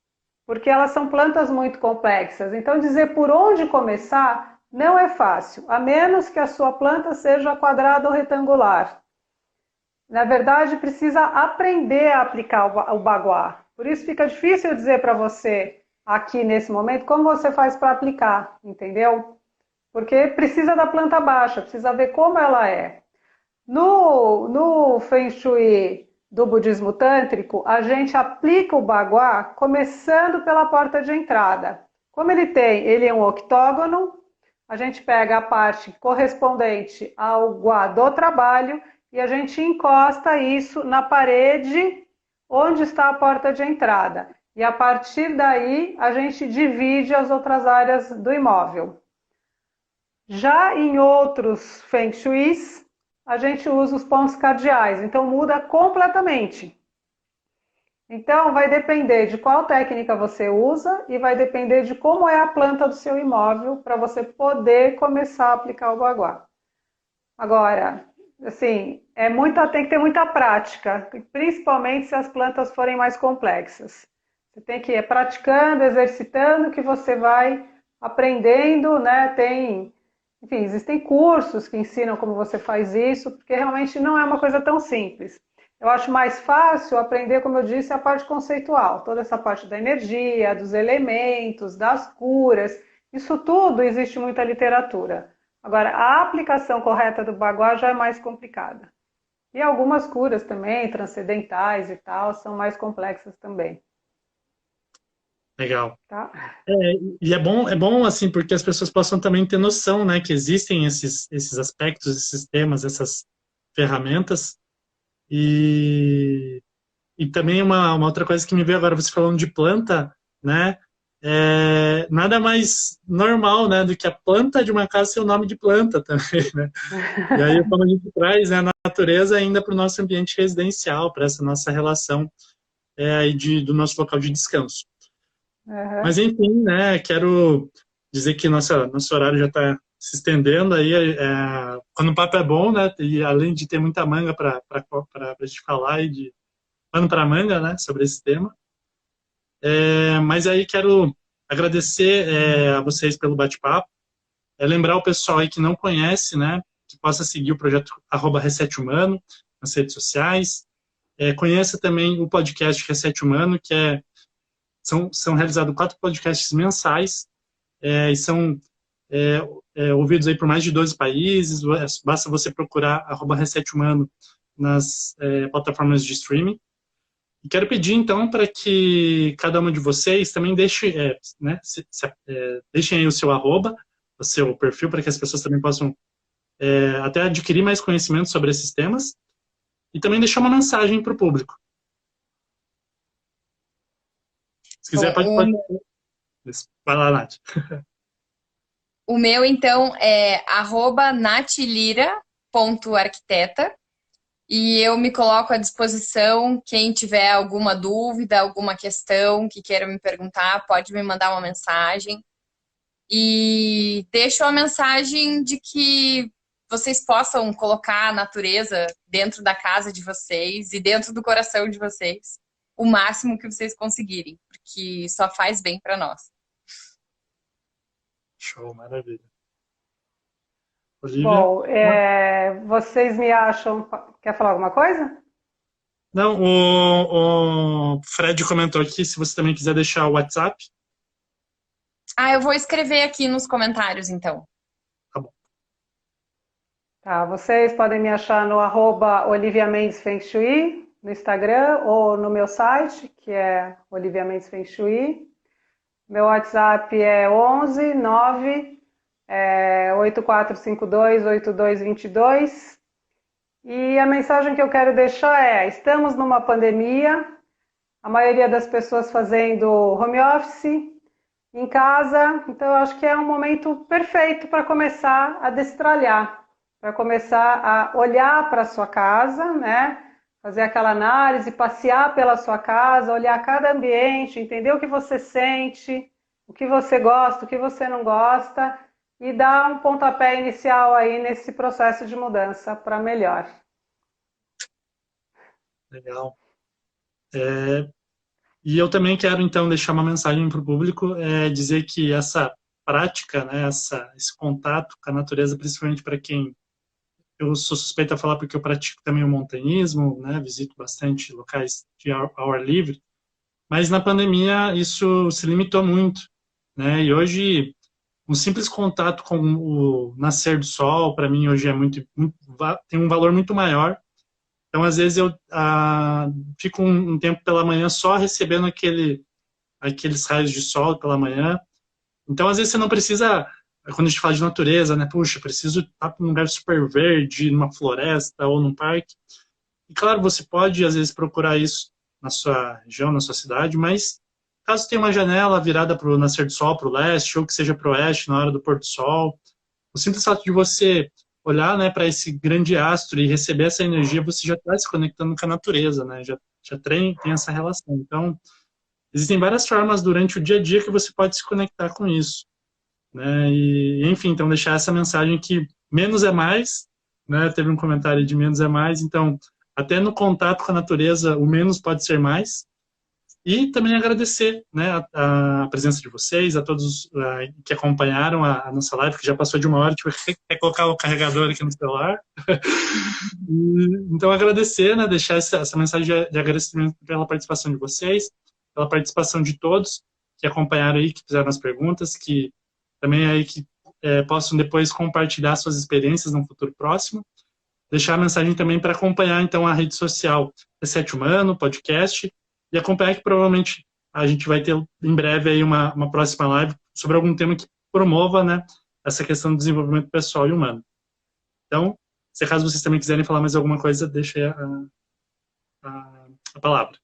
S2: porque elas são plantas muito complexas. Então, dizer por onde começar não é fácil, a menos que a sua planta seja quadrada ou retangular. na verdade, precisa aprender a aplicar o Baguá. Por isso fica difícil eu dizer para você, aqui nesse momento, como você faz para aplicar, entendeu? Porque precisa da planta baixa, precisa ver como ela é. No Feng Shui do budismo tântrico, a gente aplica o Baguá começando pela porta de entrada. Como ele é um octógono, a gente pega a parte correspondente ao Gua do trabalho e a gente encosta isso na parede onde está a porta de entrada. E a partir daí, a gente divide as outras áreas do imóvel. Já em outros Feng Shuis, a gente usa os pontos cardeais, então muda completamente. Então, vai depender de qual técnica você usa e vai depender de como é a planta do seu imóvel para você poder começar a aplicar o Baguá. Agora, assim, tem que ter muita prática, principalmente se as plantas forem mais complexas. Você tem que ir praticando, exercitando, que você vai aprendendo, né? Enfim, existem cursos que ensinam como você faz isso, porque realmente não é uma coisa tão simples. Eu acho mais fácil aprender, como eu disse, a parte conceitual, toda essa parte da energia, dos elementos, das curas, isso tudo existe muita literatura. Agora, a aplicação correta do Baguá já é mais complicada. E algumas curas também, transcendentais e tal, são mais complexas também.
S1: Legal.
S2: Tá?
S1: E é bom assim, porque as pessoas possam também ter noção, né, que existem esses aspectos, esses temas, essas ferramentas. E também uma outra coisa que me veio agora, você falando de planta, né, nada mais normal, né, do que a planta de uma casa ser o nome de planta também, né? E aí, como a gente traz, né, a natureza ainda para o nosso ambiente residencial, para essa nossa relação do nosso local de descanso.
S2: Uhum.
S1: Mas, enfim, né, quero dizer que nosso horário já está se estendendo aí, quando o papo é bom, né, e além de ter muita manga para a gente falar e de pano para manga, né, sobre esse tema. Mas aí quero agradecer a vocês pelo bate-papo, lembrar o pessoal aí que não conhece, né, que possa seguir o projeto @Reset Humano nas redes sociais, conheça também o podcast Reset Humano, que são realizados 4 podcasts mensais, e são ouvidos aí por mais de 12 países. Basta você procurar @Reset Humano nas plataformas de streaming. E quero pedir, então, para que cada uma de vocês também deixem aí o seu arroba, o seu perfil, para que as pessoas também possam até adquirir mais conhecimento sobre esses temas, e também deixar uma mensagem para o público. Se quiser, pode. Vai lá, Nath.
S3: O meu, então, é @natilira.arquiteta. E eu me coloco à disposição. Quem tiver alguma dúvida, alguma questão que queira me perguntar, pode me mandar uma mensagem. E deixo a mensagem de que vocês possam colocar a natureza dentro da casa de vocês e dentro do coração de vocês o máximo que vocês conseguirem, porque só faz bem para nós.
S1: Show, maravilha. Olivia?
S2: Bom, vocês me acham... Quer falar alguma coisa?
S1: Não, o Fred comentou aqui, se você também quiser deixar o WhatsApp.
S3: Eu vou escrever aqui nos comentários, então.
S1: Tá bom.
S2: Tá, vocês podem me achar no @Olivia Mendes Feng Shui, no Instagram, ou no meu site, que é Olivia Mendes Feng Shui. Meu WhatsApp é 11 9 8452 8222. E a mensagem que eu quero deixar estamos numa pandemia, a maioria das pessoas fazendo home office, em casa, então eu acho que é um momento perfeito para começar a destralhar, para começar a olhar para a sua casa, né? Fazer aquela análise, passear pela sua casa, olhar cada ambiente, entender o que você sente, o que você gosta, o que você não gosta, e dar um pontapé inicial aí nesse processo de mudança para melhor.
S1: Legal. E eu também quero, então, deixar uma mensagem para o público, dizer que essa prática, né, esse contato com a natureza, principalmente para quem Eu sou suspeito a falar porque eu pratico também o montanhismo, né? Visito bastante locais ao ar livre. Mas na pandemia isso se limitou muito, né? E hoje um simples contato com o nascer do sol, para mim hoje é tem um valor muito maior. Então às vezes eu fico um tempo pela manhã só recebendo aqueles raios de sol pela manhã. Então às vezes você não precisa, quando a gente fala de natureza, né? Puxa, preciso estar num lugar super verde, numa floresta ou num parque. E claro, você pode às vezes procurar isso na sua região, na sua cidade, mas caso tenha uma janela virada para o nascer do sol, para o leste, ou que seja para o oeste, na hora do pôr do sol, o simples fato de você olhar, né, para esse grande astro e receber essa energia, você já está se conectando com a natureza, né? Já tem essa relação. Então, existem várias formas durante o dia a dia que você pode se conectar com isso, né? E, enfim, então deixar essa mensagem que menos é mais, né? Teve um comentário de menos é mais, então até no contato com a natureza, o menos pode ser mais. E também agradecer, né, a presença de vocês, a todos que acompanharam a nossa live, que já passou de 1 hora, tive que colocar o carregador aqui no celular. Então, agradecer, né, deixar essa mensagem de agradecimento pela participação de vocês, pela participação de todos que acompanharam aí, que fizeram as perguntas, que também aí que possam depois compartilhar suas experiências no futuro próximo. Deixar a mensagem também para acompanhar, então, a rede social Reset Humano, podcast, e acompanhar que provavelmente a gente vai ter em breve aí uma próxima live sobre algum tema que promova, né, essa questão do desenvolvimento pessoal e humano. Então, se caso vocês também quiserem falar mais alguma coisa, deixa aí a palavra.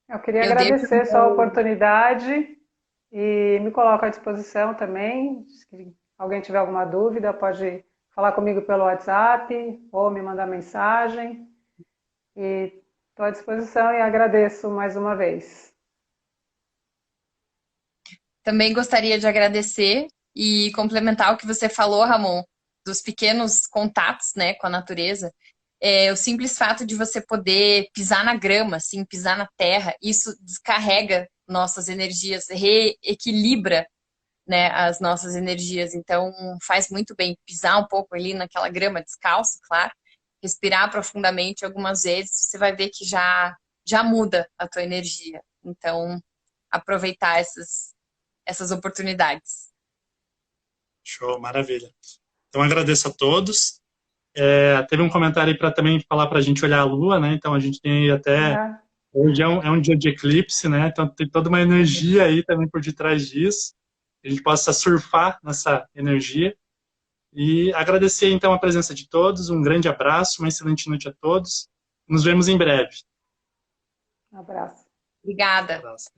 S2: Eu queria agradecer só a oportunidade e me coloco à disposição também. Se alguém tiver alguma dúvida, pode falar comigo pelo WhatsApp ou me mandar mensagem. E estou à disposição e agradeço mais uma vez.
S3: Também gostaria de agradecer e complementar o que você falou, Ramon, dos pequenos contatos, né, com a natureza. O simples fato de você poder pisar na grama, assim, pisar na terra, isso descarrega nossas energias, reequilibra, né, as nossas energias. Então, faz muito bem pisar um pouco ali naquela grama descalço, claro, respirar profundamente algumas vezes, você vai ver que já muda a tua energia. Então, aproveitar essas oportunidades.
S1: Show, maravilha. Então, agradeço a todos. Teve um comentário aí para também falar para a gente olhar a Lua, né? Então, a gente tem aí até... Hoje é um dia de eclipse, né? Então, tem toda uma energia aí também por detrás disso. Que a gente possa surfar nessa energia. E agradecer, então, a presença de todos. Um grande abraço, uma excelente noite a todos. Nos vemos em breve.
S2: Um abraço.
S3: Obrigada.
S1: Um abraço.